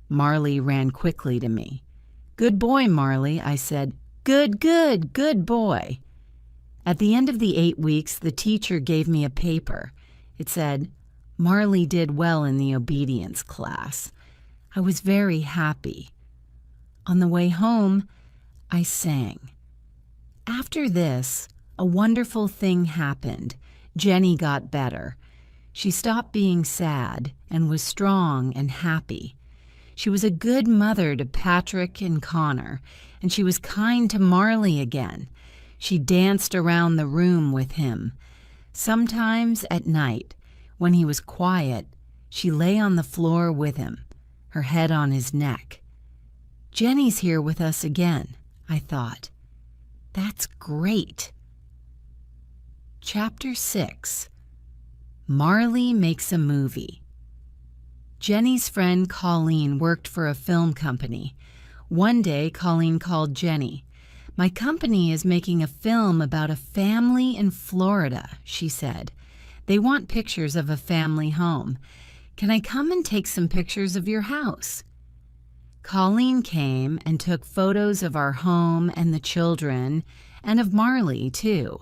Marley ran quickly to me. "Good boy, Marley," I said. "Good, good, good boy." At the end of the 8 weeks, the teacher gave me a paper. It said, "Marley did well in the obedience class." I was very happy. On the way home, I sang. After this, a wonderful thing happened. Jenny got better. She stopped being sad and was strong and happy. She was a good mother to Patrick and Connor, and she was kind to Marley again. She danced around the room with him. Sometimes at night, when he was quiet, she lay on the floor with him, her head on his neck. Jenny's here with us again, I thought. That's great. Chapter 6. Marley makes a movie. Jenny's friend Colleen worked for a film company. One day, Colleen called Jenny. "My company is making a film about a family in Florida," she said. "They want pictures of a family home. Can I come and take some pictures of your house?" Colleen came and took photos of our home and the children, and of Marley, too.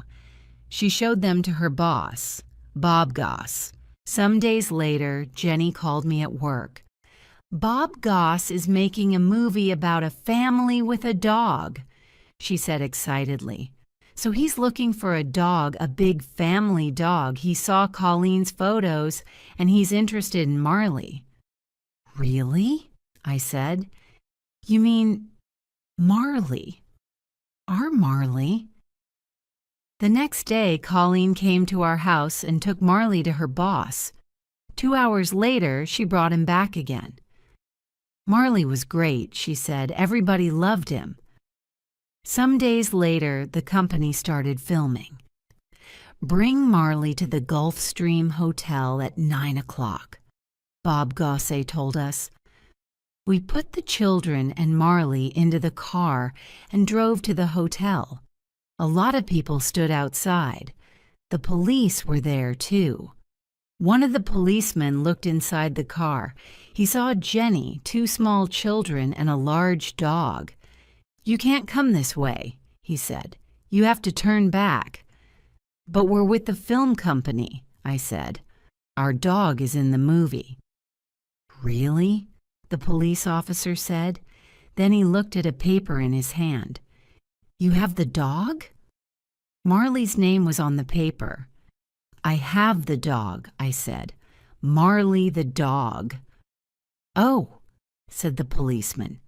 She showed them to her boss, Bob Goss. Some days later, Jenny called me at work. "Bob Goss is making a movie about a family with a dog," she said excitedly. "So he's looking for a dog, a big family dog. He saw Colleen's photos, and he's interested in Marley." "Really?" I said. "You mean Marley? Our Marley?" The next day, Colleen came to our house and took Marley to her boss. 2 hours later, she brought him back again. "Marley was great," she said. "Everybody loved him." Some days later, the company started filming. "Bring Marley to the Gulfstream Hotel at 9 o'clock, Bob Gosse told us. We put the children and Marley into the car and drove to the hotel. A lot of people stood outside. The police were there, too. One of the policemen looked inside the car. He saw Jenny, 2 small children, and a large dog. "You can't come this way," he said. "You have to turn back." "But we're with the film company," I said. "Our dog is in the movie." "Really?" the police officer said. Then he looked at a paper in his hand. "You have the dog?" Marley's name was on the paper. "I have the dog," I said. "Marley the dog." "Oh," said the policeman.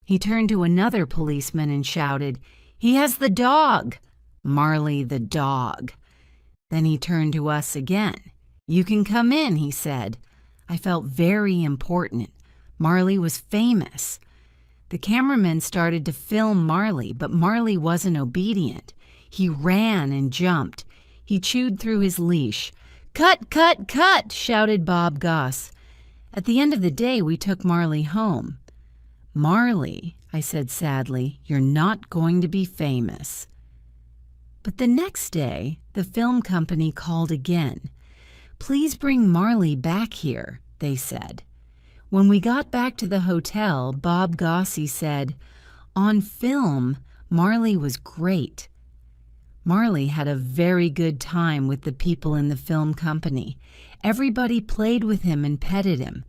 He turned to another policeman and shouted, "He has the dog! Marley the dog." Then he turned to us again. "You can come in," he said. I felt very important. Marley was famous. The cameraman started to film Marley, but Marley wasn't obedient. He ran and jumped. He chewed through his leash. "Cut, cut, cut!" shouted Bob Goss. At the end of the day, we took Marley home. "Marley," I said sadly, "you're not going to be famous." But the next day, the film company called again. "Please bring Marley back here," they said. When we got back to the hotel, Bob Gosse said, "On film, Marley was great." Marley had a very good time with the people in the film company. Everybody played with him and petted him.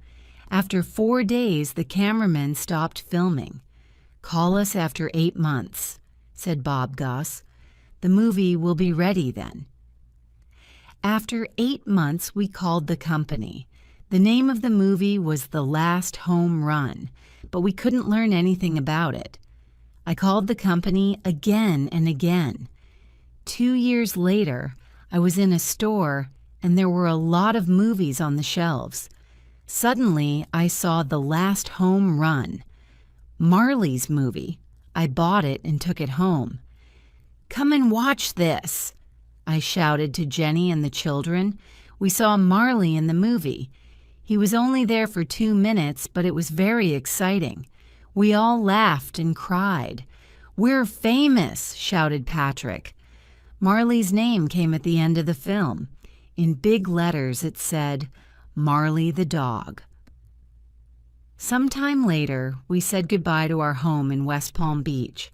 After 4 days, the cameraman stopped filming. "Call us after 8 months," said Bob Goss. "The movie will be ready then." After 8 months, we called the company. The name of the movie was The Last Home Run, but we couldn't learn anything about it. I called the company again and again. 2 years later, I was in a store and there were a lot of movies on the shelves. Suddenly, I saw The Last Home Run, Marley's movie. I bought it and took it home. "Come and watch this," I shouted to Jenny and the children. We saw Marley in the movie. He was only there for 2 minutes, but it was very exciting. We all laughed and cried. "We're famous," shouted Patrick. Marley's name came at the end of the film. In big letters it said, "Marley the dog." Sometime later, we said goodbye to our home in West Palm Beach.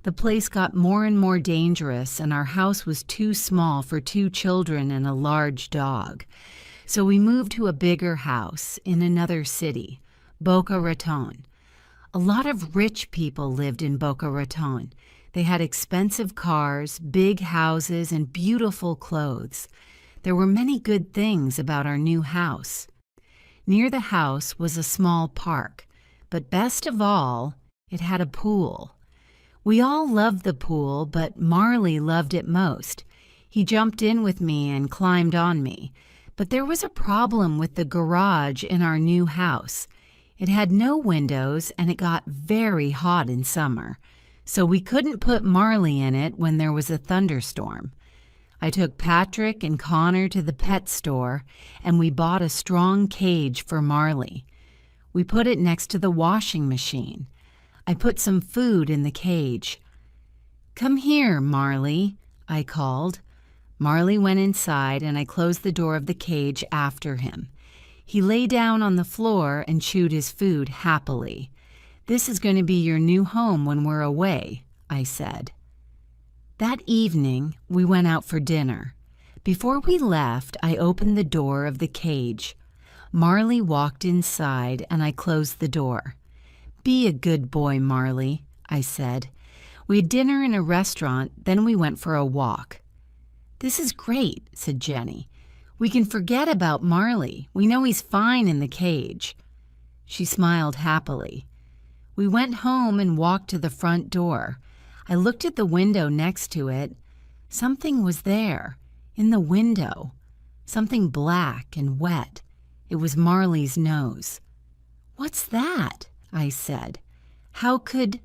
The place got more and more dangerous, and our house was too small for 2 children and a large dog. So we moved to a bigger house in another city, Boca Raton. A lot of rich people lived in Boca Raton. They had expensive cars, big houses, and beautiful clothes. There were many good things about our new house. Near the house was a small park, but best of all, it had a pool. We all loved the pool, but Marley loved it most. He jumped in with me and climbed on me. But there was a problem with the garage in our new house. It had no windows and it got very hot in summer, so we couldn't put Marley in it when there was a thunderstorm. I took Patrick and Connor to the pet store and we bought a strong cage for Marley. We put it next to the washing machine. I put some food in the cage. "Come here, Marley," I called. Marley went inside and I closed the door of the cage after him. He lay down on the floor and chewed his food happily. "This is going to be your new home when we're away," I said. That evening, we went out for dinner. Before we left, I opened the door of the cage. Marley walked inside and I closed the door. "Be a good boy, Marley," I said. We had dinner in a restaurant, then we went for a walk. "This is great," said Jenny. "We can forget about Marley. We know he's fine in the cage." She smiled happily. We went home and walked to the front door. I looked at the window next to it. Something was there, in the window. Something black and wet. It was Marley's nose. "What's that?" I said. "How could—"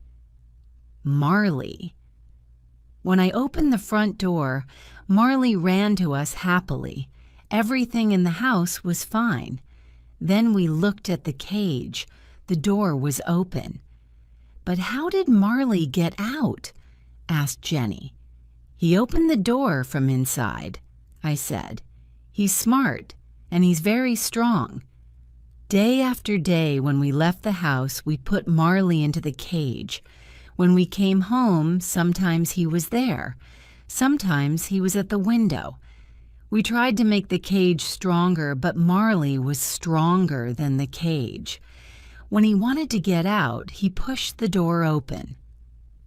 Marley. When I opened the front door, Marley ran to us happily. Everything in the house was fine. Then we looked at the cage. The door was open. "But how did Marley get out?" asked Jenny. "He opened the door from inside," I said. "He's smart, and he's very strong." Day after day when we left the house, we put Marley into the cage. When we came home, sometimes he was there. Sometimes he was at the window. We tried to make the cage stronger, but Marley was stronger than the cage. When he wanted to get out, he pushed the door open.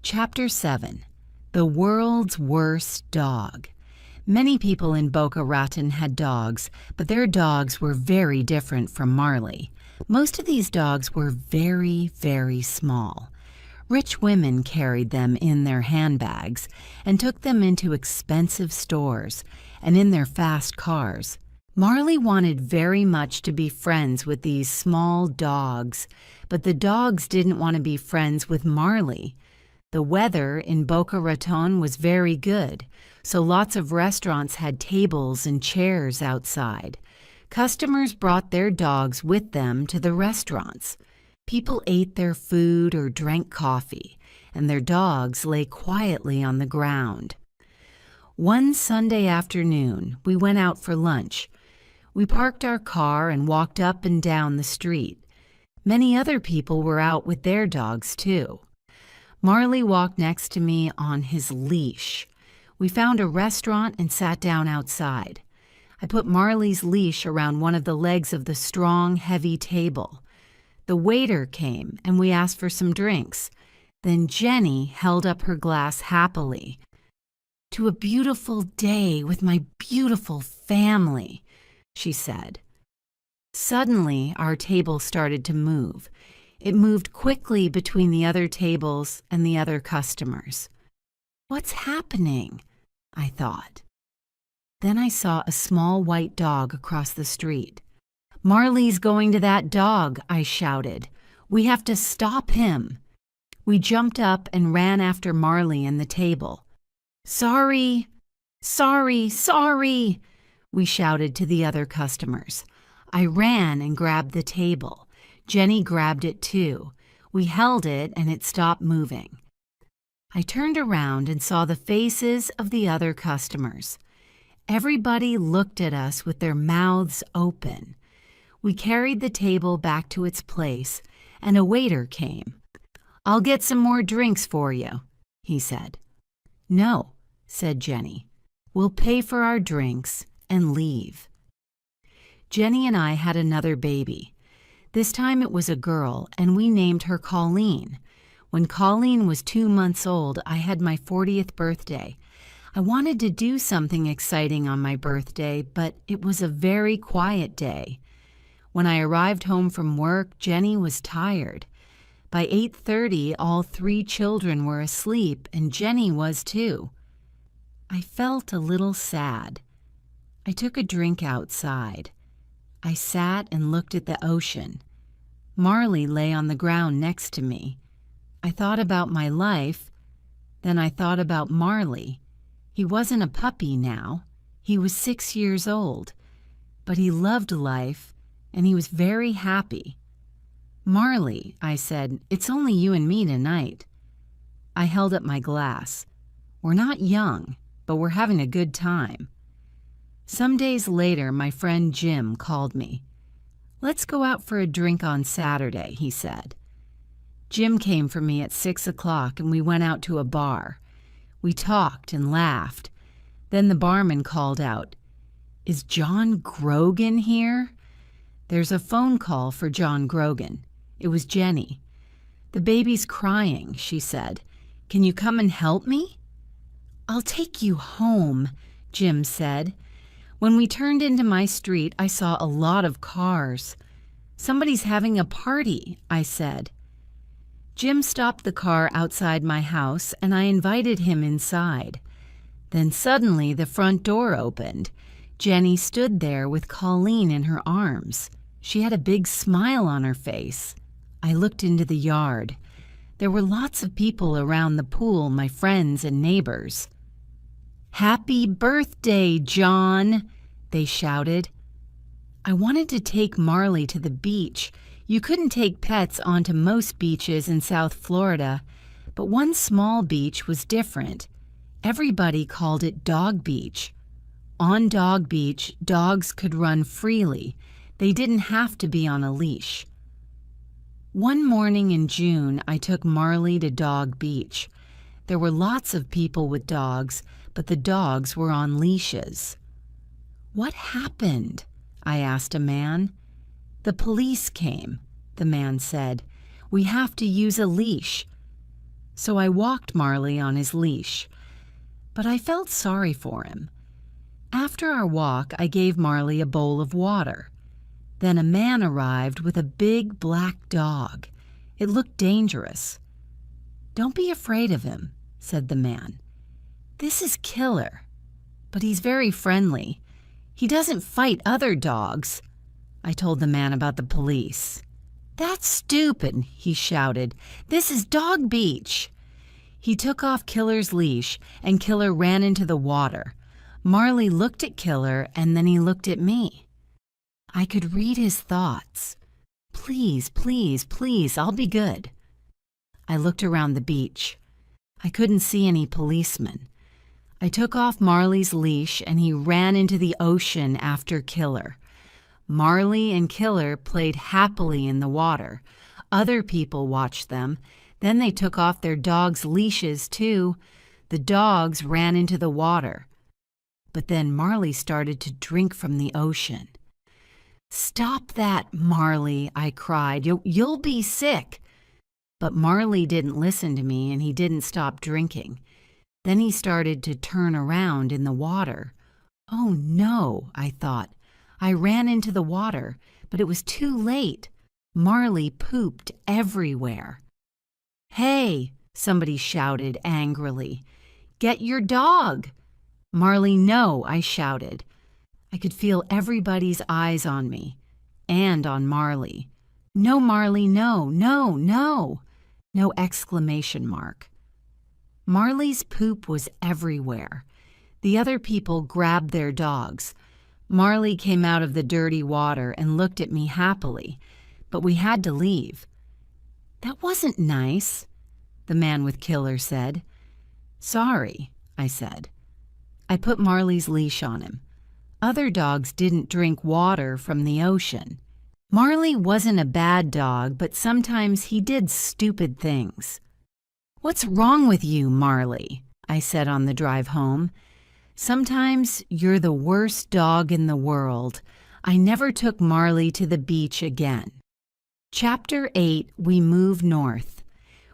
Chapter 7. The World's Worst Dog. Many people in Boca Raton had dogs, but their dogs were very different from Marley. Most of these dogs were very, very small. Rich women carried them in their handbags and took them into expensive stores and in their fast cars. Marley wanted very much to be friends with these small dogs, but the dogs didn't want to be friends with Marley. The weather in Boca Raton was very good, so lots of restaurants had tables and chairs outside. Customers brought their dogs with them to the restaurants. People ate their food or drank coffee, and their dogs lay quietly on the ground. One Sunday afternoon, we went out for lunch. We parked our car and walked up and down the street. Many other people were out with their dogs, too. Marley walked next to me on his leash. We found a restaurant and sat down outside. I put Marley's leash around one of the legs of the strong, heavy table. The waiter came, and we asked for some drinks. Then Jenny held up her glass happily. "To a beautiful day with my beautiful family," she said. Suddenly, our table started to move. It moved quickly between the other tables and the other customers. "What's happening?" I thought. Then I saw a small white dog across the street. "Marley's going to that dog," I shouted. "We have to stop him." We jumped up and ran after Marley and the table. "Sorry, sorry, sorry," we shouted to the other customers. I ran and grabbed the table. Jenny grabbed it too. We held it and it stopped moving. I turned around and saw the faces of the other customers. Everybody looked at us with their mouths open. We carried the table back to its place, and a waiter came. "I'll get some more drinks for you," he said. "No," said Jenny. "We'll pay for our drinks and leave." Jenny and I had another baby. This time it was a girl, and we named her Colleen. When Colleen was 2 months old, I had my 40th birthday. I wanted to do something exciting on my birthday, but it was a very quiet day. When I arrived home from work, Jenny was tired. By 8:30, all 3 children were asleep, and Jenny was too. I felt a little sad. I took a drink outside. I sat and looked at the ocean. Marley lay on the ground next to me. I thought about my life, then I thought about Marley. He wasn't a puppy now. He was 6 years old, but he loved life, and he was very happy. "Marley," I said, "it's only you and me tonight." I held up my glass. "We're not young, but we're having a good time." Some days later, my friend Jim called me. "Let's go out for a drink on Saturday," he said. Jim came for me at 6 o'clock, and we went out to a bar. We talked and laughed. Then the barman called out, "Is John Grogan here?" "There's a phone call for John Grogan." It was Jenny. "The baby's crying," she said. "Can you come and help me?" "I'll take you home," Jim said. When we turned into my street, I saw a lot of cars. "Somebody's having a party," I said. Jim stopped the car outside my house, and I invited him inside. Then suddenly the front door opened. Jenny stood there with Colleen in her arms. She had a big smile on her face. I looked into the yard. There were lots of people around the pool, my friends and neighbors. "Happy birthday, John!" they shouted. I wanted to take Marley to the beach. You couldn't take pets onto most beaches in South Florida, but one small beach was different. Everybody called it Dog Beach. On Dog Beach, dogs could run freely. They didn't have to be on a leash. One morning in June, I took Marley to Dog Beach. There were lots of people with dogs, but the dogs were on leashes. "What happened?" I asked a man. "The police came," the man said. "We have to use a leash." So I walked Marley on his leash, but I felt sorry for him. After our walk, I gave Marley a bowl of water. Then a man arrived with a big black dog. It looked dangerous. "Don't be afraid of him," said the man. "This is Killer, but he's very friendly. He doesn't fight other dogs." I told the man about the police. "That's stupid," he shouted. "This is Dog Beach." He took off Killer's leash, and Killer ran into the water. Marley looked at Killer, and then he looked at me. I could read his thoughts. "Please, please, please, I'll be good." I looked around the beach. I couldn't see any policemen. I took off Marley's leash, and he ran into the ocean after Killer. Marley and Killer played happily in the water. Other people watched them. Then they took off their dogs' leashes, too. The dogs ran into the water. But then Marley started to drink from the ocean. "Stop that, Marley," I cried. You'll be sick." But Marley didn't listen to me, and he didn't stop drinking. Then he started to turn around in the water. "Oh no," I thought. I ran into the water, but it was too late. Marley pooped everywhere. "Hey," somebody shouted angrily. "Get your dog." "Marley, no," I shouted. I could feel everybody's eyes on me and on Marley. "No, Marley, no, no, no." No exclamation mark. Marley's poop was everywhere. The other people grabbed their dogs. Marley came out of the dirty water and looked at me happily, but we had to leave. "That wasn't nice," the man with Killer said. "Sorry," I said. I put Marley's leash on him. Other dogs didn't drink water from the ocean. Marley wasn't a bad dog, but sometimes he did stupid things. "What's wrong with you, Marley?" I said on the drive home. "Sometimes you're the worst dog in the world." I never took Marley to the beach again. Chapter 8, We Move North.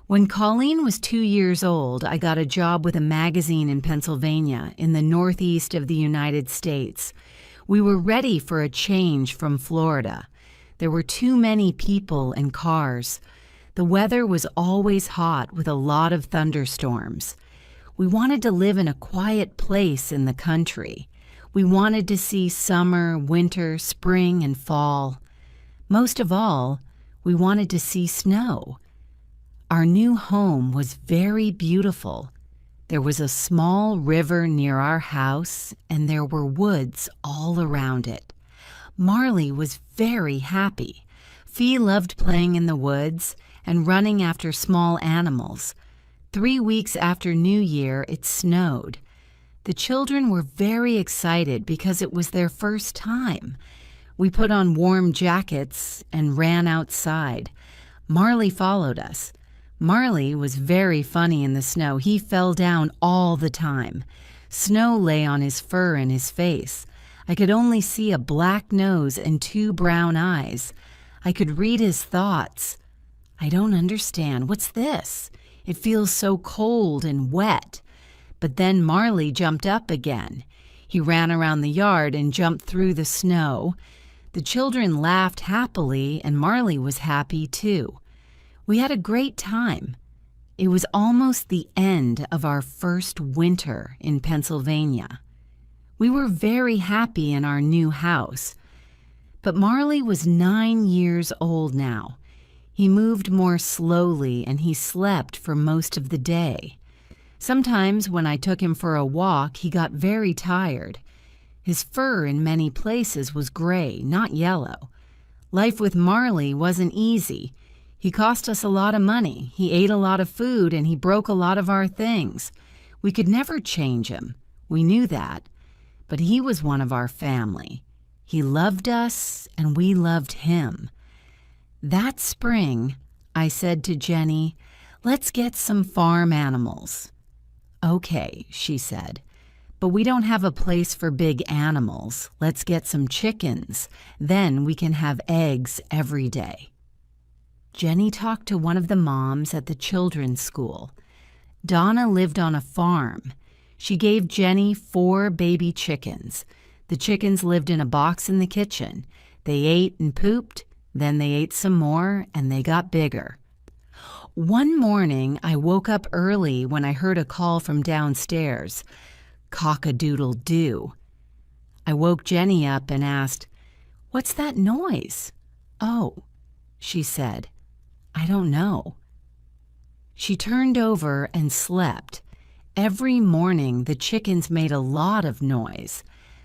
When Colleen was 2 years old, I got a job with a magazine in Pennsylvania, in the northeast of the United States. We were ready for a change from Florida. There were too many people and cars. The weather was always hot with a lot of thunderstorms. We wanted to live in a quiet place in the country. We wanted to see summer, winter, spring, and fall. Most of all, we wanted to see snow. Our new home was very beautiful. There was a small river near our house, and there were woods all around it. Marley was very happy. Fee loved playing in the woods and running after small animals. 3 weeks after New Year, it snowed. The children were very excited because it was their first time. We put on warm jackets and ran outside. Marley followed us. Marley was very funny in the snow. He fell down all the time. Snow lay on his fur and his face. I could only see a black nose and 2 brown eyes. I could read his thoughts. I don't understand. What's this? It feels so cold and wet. But then Marley jumped up again. He ran around the yard and jumped through the snow. The children laughed happily, and Marley was happy too. We had a great time. It was almost the end of our first winter in Pennsylvania. We were very happy in our new house. But Marley was 9 years old now. He moved more slowly and he slept for most of the day. Sometimes when I took him for a walk, he got very tired. His fur in many places was gray, not yellow. Life with Marley wasn't easy. He cost us a lot of money. He ate a lot of food and he broke a lot of our things. We could never change him. We knew that. But he was one of our family. He loved us and we loved him. That spring, I said to Jenny, "Let's get some farm animals." "Okay," she said, "but we don't have a place for big animals. Let's get some chickens. Then we can have eggs every day." Jenny talked to one of the moms at the children's school. Donna lived on a farm. She gave Jenny 4 baby chickens. The chickens lived in a box in the kitchen. They ate and pooped, then they ate some more, and they got bigger. One morning, I woke up early when I heard a call from downstairs. Cock-a-doodle-doo. I woke Jenny up and asked, "What's that noise?" "Oh," she said, "I don't know." She turned over and slept. Every morning, the chickens made a lot of noise.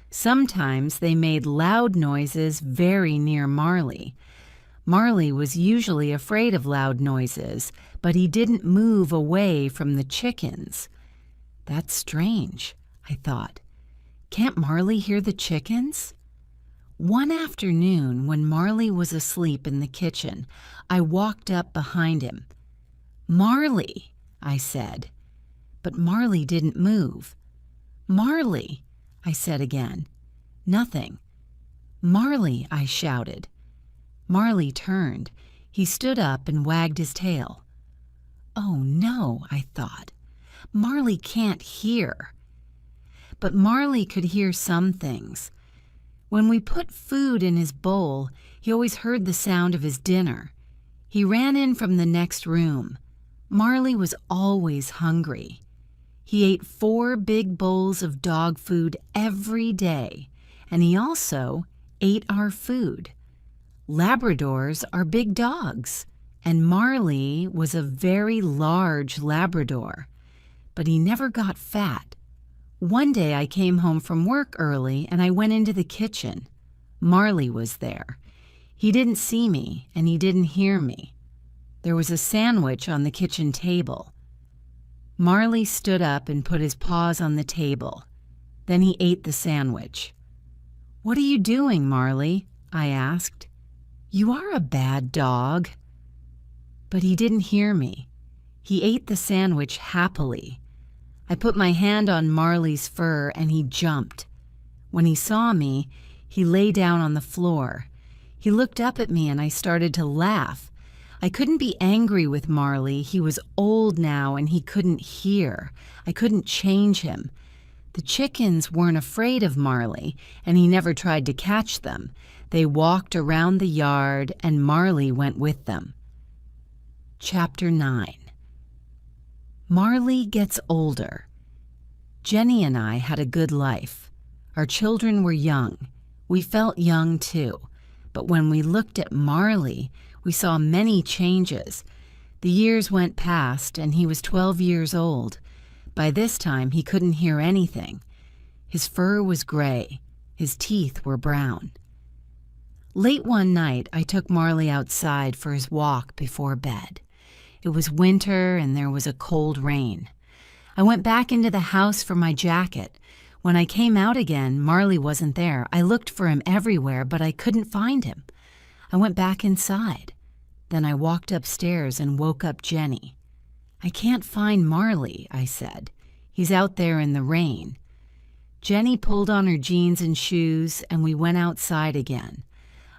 Sometimes they made loud noises very near Marley. Marley was usually afraid of loud noises, but he didn't move away from the chickens. That's strange, I thought. Can't Marley hear the chickens? One afternoon, when Marley was asleep in the kitchen, I walked up behind him. "Marley," I said. But Marley didn't move. "Marley," I said again. Nothing. "Marley," I shouted. Marley turned. He stood up and wagged his tail. Oh no, I thought. Marley can't hear. But Marley could hear some things. When we put food in his bowl, he always heard the sound of his dinner. He ran in from the next room. Marley was always hungry. He ate 4 big bowls of dog food every day, and he also ate our food. Labradors are big dogs, and Marley was a very large Labrador, but he never got fat. One day I came home from work early and I went into the kitchen. Marley was there. He didn't see me and he didn't hear me. There was a sandwich on the kitchen table. Marley stood up and put his paws on the table. Then he ate the sandwich. "What are you doing, Marley?" I asked. "You are a bad dog." But he didn't hear me. He ate the sandwich happily. I put my hand on Marley's fur and he jumped. When he saw me, he lay down on the floor. He looked up at me and I started to laugh. I couldn't be angry with Marley. He was old now and he couldn't hear. I couldn't change him. The chickens weren't afraid of Marley, and he never tried to catch them. They walked around the yard, and Marley went with them. Chapter 9. Marley gets older. Jenny and I had a good life. Our children were young. We felt young too. But when we looked at Marley, we saw many changes. The years went past, and he was 12 years old. By this time, he couldn't hear anything. His fur was gray. His teeth were brown. Late one night, I took Marley outside for his walk before bed. It was winter, and there was a cold rain. I went back into the house for my jacket. When I came out again, Marley wasn't there. I looked for him everywhere, but I couldn't find him. I went back inside. Then I walked upstairs and woke up Jenny. "I can't find Marley," I said. "He's out there in the rain." Jenny pulled on her jeans and shoes, and we went outside again.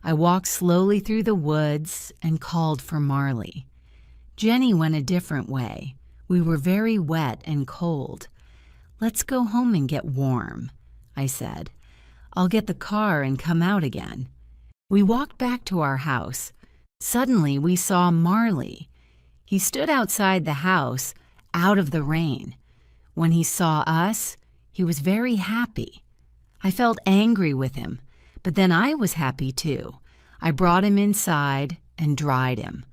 I walked slowly through the woods and called for Marley. Jenny went a different way. We were very wet and cold. "Let's go home and get warm," I said. "I'll get the car and come out again." We walked back to our house. Suddenly we saw Marley. He stood outside the house, out of the rain. When he saw us, he was very happy. I felt angry with him, but then I was happy too. I brought him inside and dried him.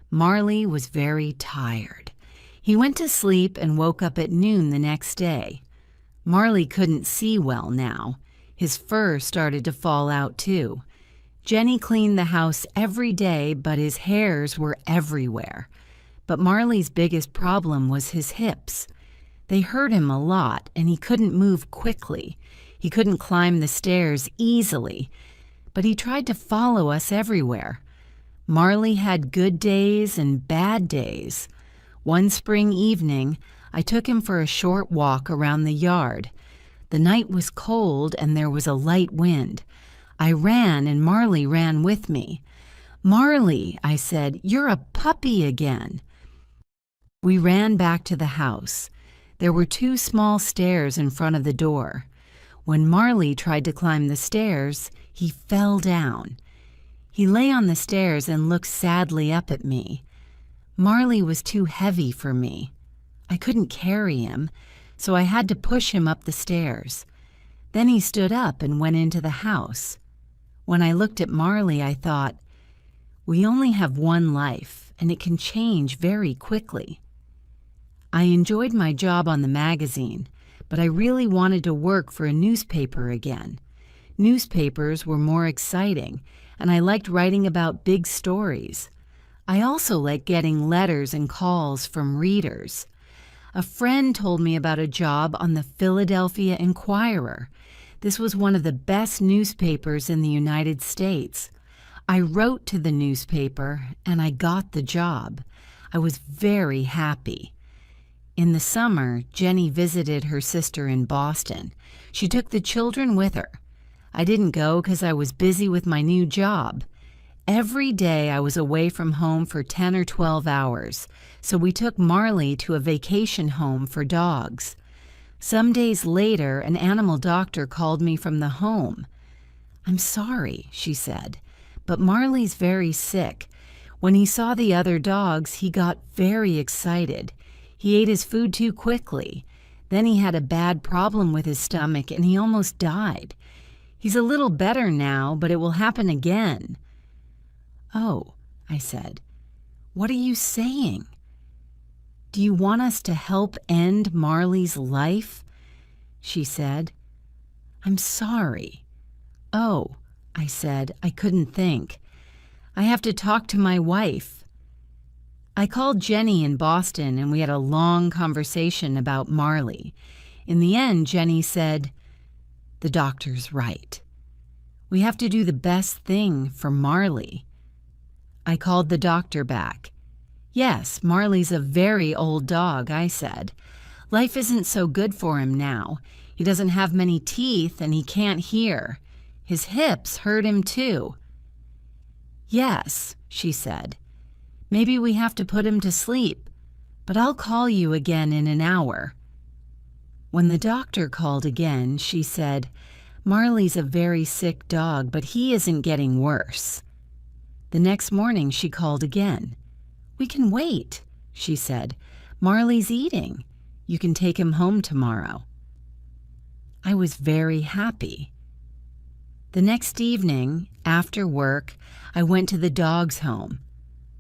Marley was very tired. He went to sleep and woke up at noon the next day. Marley couldn't see well now. His fur started to fall out too. Jenny cleaned the house every day, but his hairs were everywhere. But Marley's biggest problem was his hips. They hurt him a lot, and he couldn't move quickly. He couldn't climb the stairs easily, but he tried to follow us everywhere. Marley had good days and bad days. One spring evening, I took him for a short walk around the yard. The night was cold, and there was a light wind. I ran, and Marley ran with me. "Marley," I said, "you're a puppy again." We ran back to the house. There were 2 small stairs in front of the door. When Marley tried to climb the stairs, he fell down. He lay on the stairs and looked sadly up at me. Marley was too heavy for me. I couldn't carry him, so I had to push him up the stairs. Then he stood up and went into the house. When I looked at Marley, I thought, we only have one life, and it can change very quickly. I enjoyed my job on the magazine, but I really wanted to work for a newspaper again. Newspapers were more exciting, and I liked writing about big stories. I also liked getting letters and calls from readers. A friend told me about a job on the Philadelphia Inquirer. This was one of the best newspapers in the United States. I wrote to the newspaper, and I got the job. I was very happy. In the summer, Jenny visited her sister in Boston. She took the children with her. I didn't go because I was busy with my new job. Every day I was away from home for 10 or 12 hours, so we took Marley to a vacation home for dogs. Some days later, an animal doctor called me from the home. "I'm sorry," she said, "but Marley's very sick. When he saw the other dogs, he got very excited. He ate his food too quickly. Then he had a bad problem with his stomach and he almost died. He's a little better now, but it will happen again." "Oh," I said, "what are you saying? Do you want us to help end Marley's life?" She said, "I'm sorry." "Oh," I said, I couldn't think. "I have to talk to my wife." I called Jenny in Boston and we had a long conversation about Marley. In the end, Jenny said, "The doctor's right. We have to do the best thing for Marley." I called the doctor back. "Yes, Marley's a very old dog," I said. "Life isn't so good for him now. He doesn't have many teeth and he can't hear. His hips hurt him too." "Yes," she said, Maybe we have to put him to sleep, but I'll call you again in an hour." When the doctor called again, she said, "Marley's a very sick dog, but he isn't getting worse." The next morning she called again. "We can wait," she said. "Marley's eating. You can take him home tomorrow." I was very happy. The next evening, after work, I went to the dog's home.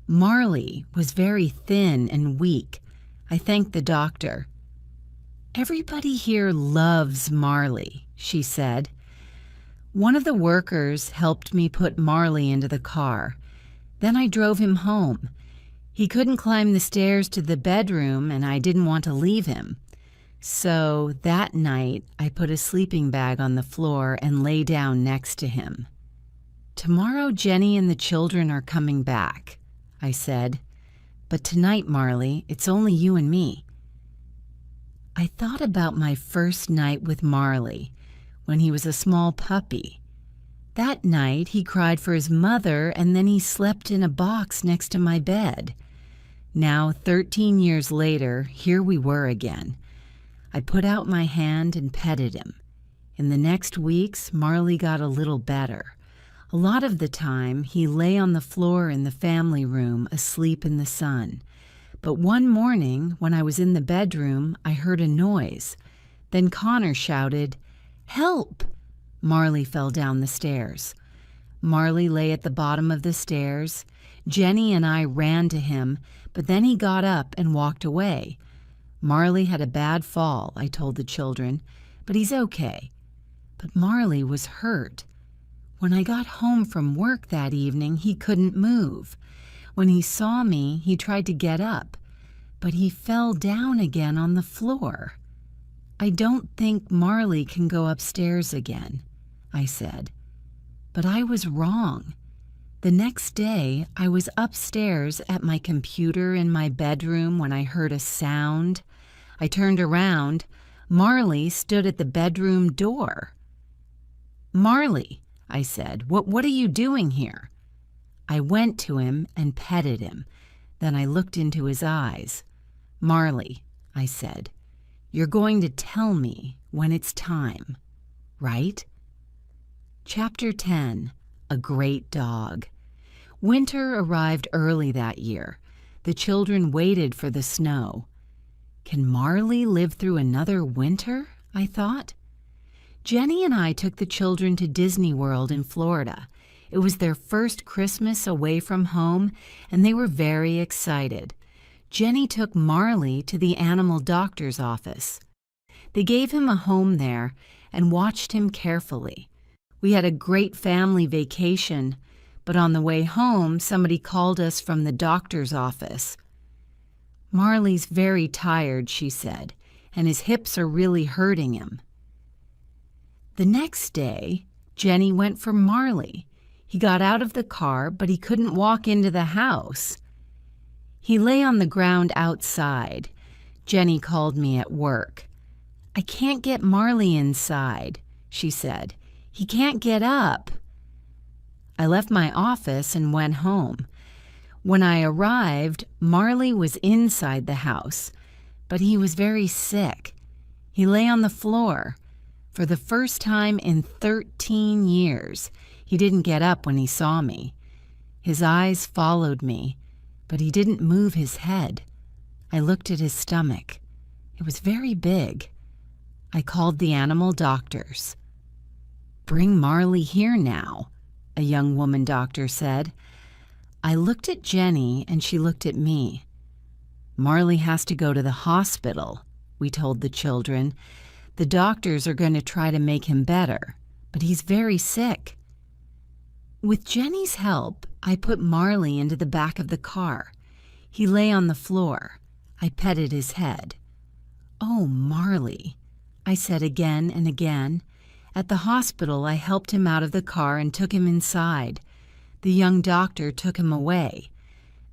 Marley was very thin and weak. I thanked the doctor. "Everybody here loves Marley," she said. One of the workers helped me put Marley into the car. Then I drove him home. He couldn't climb the stairs to the bedroom, and I didn't want to leave him. So that night, I put a sleeping bag on the floor and lay down next to him. "Tomorrow, Jenny and the children are coming back," I said. "But tonight, Marley, it's only you and me." I thought about my first night with Marley, when he was a small puppy. That night, he cried for his mother, and then he slept in a box next to my bed. Now, 13 years later, here we were again. I put out my hand and petted him. In the next weeks, Marley got a little better. A lot of the time, he lay on the floor in the family room, asleep in the sun. But one morning, when I was in the bedroom, I heard a noise. Then Connor shouted, "Help!" Marley fell down the stairs. Marley lay at the bottom of the stairs. Jenny and I ran to him, but then he got up and walked away. Marley had a bad fall, I told the children, but he's okay. But Marley was hurt. When I got home from work that evening, he couldn't move. When he saw me, he tried to get up, but he fell down again on the floor. "I don't think Marley can go upstairs again," I said. But I was wrong. The next day, I was upstairs at my computer in my bedroom when I heard a sound. I turned around. Marley stood at the bedroom door. "Marley," I said, what are you doing here?" I went to him and petted him. Then I looked into his eyes. "Marley," I said, "you're going to tell me when it's time, right?" Chapter 10. A Great Dog. Winter arrived early that year. The children waited for the snow. Can Marley live through another winter? I thought. Jenny and I took the children to Disney World in Florida. It was their first Christmas away from home, and they were very excited. Jenny took Marley to the animal doctor's office. They gave him a home there and watched him carefully. We had a great family vacation, but on the way home, somebody called us from the doctor's office. "Marley's very tired," she said, "and his hips are really hurting him." The next day, Jenny went for Marley. He got out of the car, but he couldn't walk into the house. He lay on the ground outside. Jenny called me at work. "I can't get Marley inside," she said. "He can't get up." I left my office and went home. When I arrived, Marley was inside the house, but he was very sick. He lay on the floor. For the first time in 13 years, he didn't get up when he saw me. His eyes followed me, but he didn't move his head. I looked at his stomach. It was very big. I called the animal doctors. "Bring Marley here now," a young woman doctor said. I looked at Jenny and she looked at me. "Marley has to go to the hospital," we told the children. "The doctors are going to try to make him better, but he's very sick." With Jenny's help, I put Marley into the back of the car. He lay on the floor. I petted his head. "Oh, Marley," I said again and again. At the hospital, I helped him out of the car and took him inside. The young doctor took him away.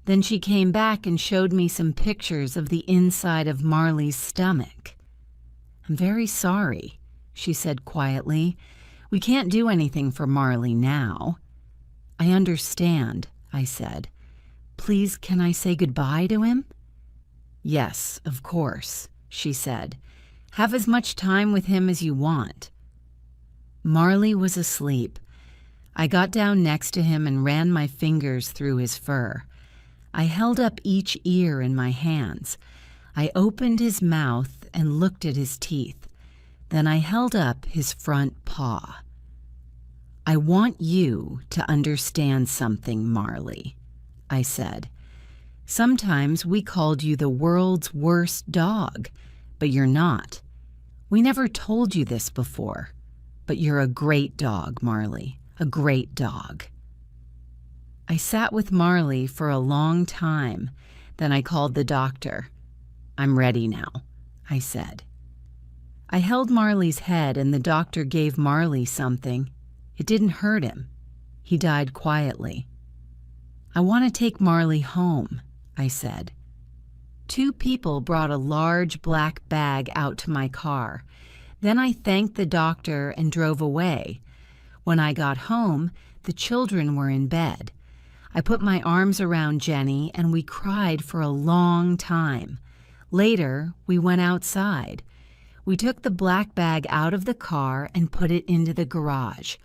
Then she came back and showed me some pictures of the inside of Marley's stomach. "I'm very sorry," she said quietly. "We can't do anything for Marley now." "I understand," I said. Please, can I say goodbye to him?" "Yes, of course," she said. "Have as much time with him as you want." Marley was asleep. I got down next to him and ran my fingers through his fur. I held up each ear in my hands. I opened his mouth and looked at his teeth. Then I held up his front paw. "I want you to understand something, Marley," I said. "Sometimes we called you the world's worst dog, but you're not. We never told you this before, but you're a great dog, Marley, a great dog." I sat with Marley for a long time. Then I called the doctor. "I'm ready now," I said. I held Marley's head and the doctor gave Marley something. It didn't hurt him. He died quietly. "I want to take Marley home," I said. 2 people brought a large black bag out to my car. Then I thanked the doctor and drove away. When I got home, the children were in bed. I put my arms around Jenny and we cried for a long time. Later, we went outside. We took the black bag out of the car and put it into the garage.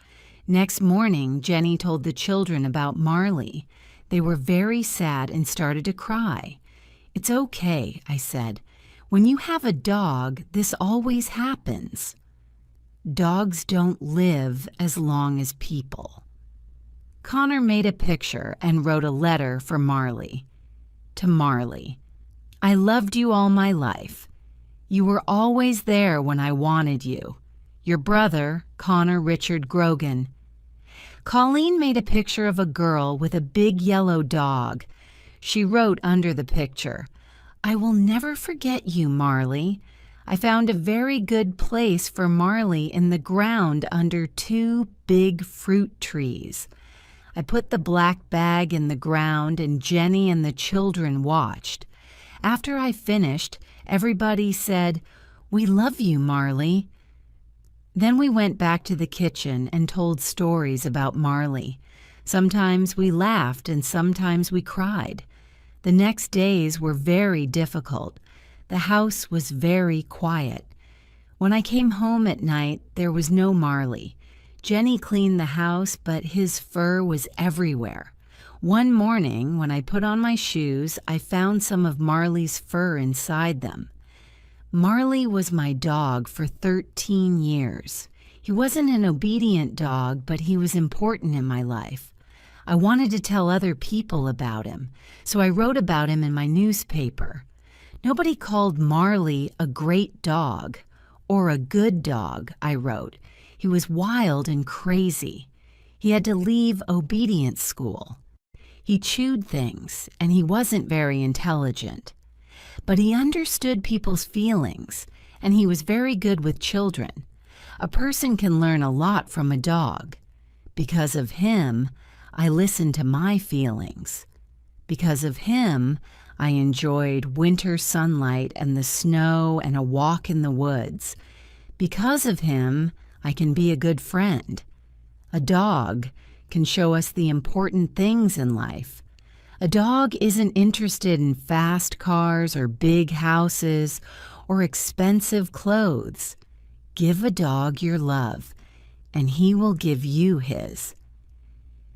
Next morning, Jenny told the children about Marley. They were very sad and started to cry. "It's okay," I said. "When you have a dog, this always happens." Dogs don't live as long as people. Connor made a picture and wrote a letter for Marley. To Marley, "I loved you all my life. You were always there when I wanted you. Your brother, Connor Richard Grogan." Colleen made a picture of a girl with a big yellow dog. She wrote under the picture, "I will never forget you, Marley. I found a very good place for Marley in the ground under 2 big fruit trees. I put the black bag in the ground and Jenny and the children watched. After I finished, everybody said, 'We love you, Marley.'" Then we went back to the kitchen and told stories about Marley. Sometimes we laughed and sometimes we cried. The next days were very difficult. The house was very quiet. When I came home at night, there was no Marley. Jenny cleaned the house, but his fur was everywhere. One morning, when I put on my shoes, I found some of Marley's fur inside them. Marley was my dog for 13 years. He wasn't an obedient dog, but he was important in my life. I wanted to tell other people about him, so I wrote about him in my newspaper. Nobody called Marley a great dog, or a good dog, I wrote. He was wild and crazy. He had to leave obedience school. He chewed things, and he wasn't very intelligent. But he understood people's feelings, and he was very good with children. A person can learn a lot from a dog. Because of him, I listened to my feelings. Because of him, I enjoyed winter sunlight and the snow and a walk in the woods. Because of him, I can be a good friend. A dog can show us the important things in life. A dog isn't interested in fast cars or big houses or expensive clothes. Give a dog your love, and he will give you his.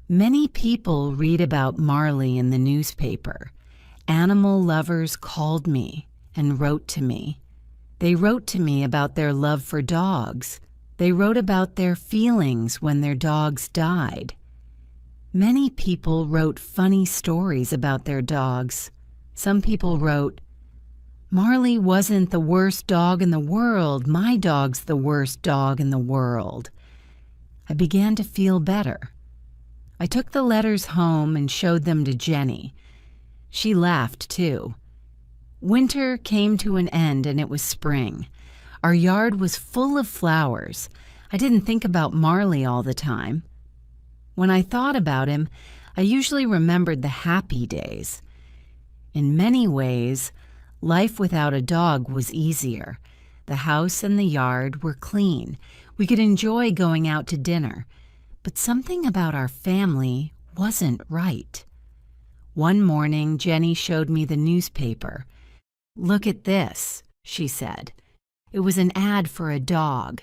Many people read about Marley in the newspaper. Animal lovers called me and wrote to me. They wrote to me about their love for dogs. They wrote about their feelings when their dogs died. Many people wrote funny stories about their dogs. Some people wrote, "Marley wasn't the worst dog in the world. My dog's the worst dog in the world." I began to feel better. I took the letters home and showed them to Jenny. She laughed too. Winter came to an end and it was spring. Our yard was full of flowers. I didn't think about Marley all the time. When I thought about him, I usually remembered the happy days. In many ways, life without a dog was easier. The house and the yard were clean. We could enjoy going out to dinner. But something about our family wasn't right. One morning, Jenny showed me the newspaper. "Look at this," she said. It was an ad for a dog.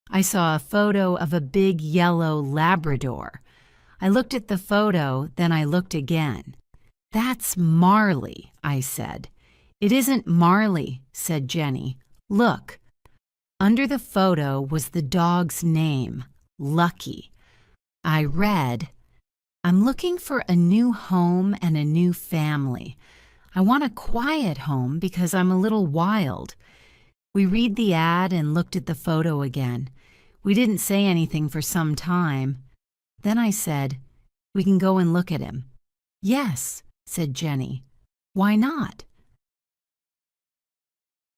I saw a photo of a big yellow Labrador. I looked at the photo, then I looked again. "That's Marley," I said. "It isn't Marley," said Jenny. "Look." Under the photo was the dog's name, Lucky. I read, "I'm looking for a new home and a new family. I want a quiet home because I'm a little wild." We read the ad and looked at the photo again. We didn't say anything for some time. Then I said, "We can go and look at him." "Yes," said Jenny. "Why not?"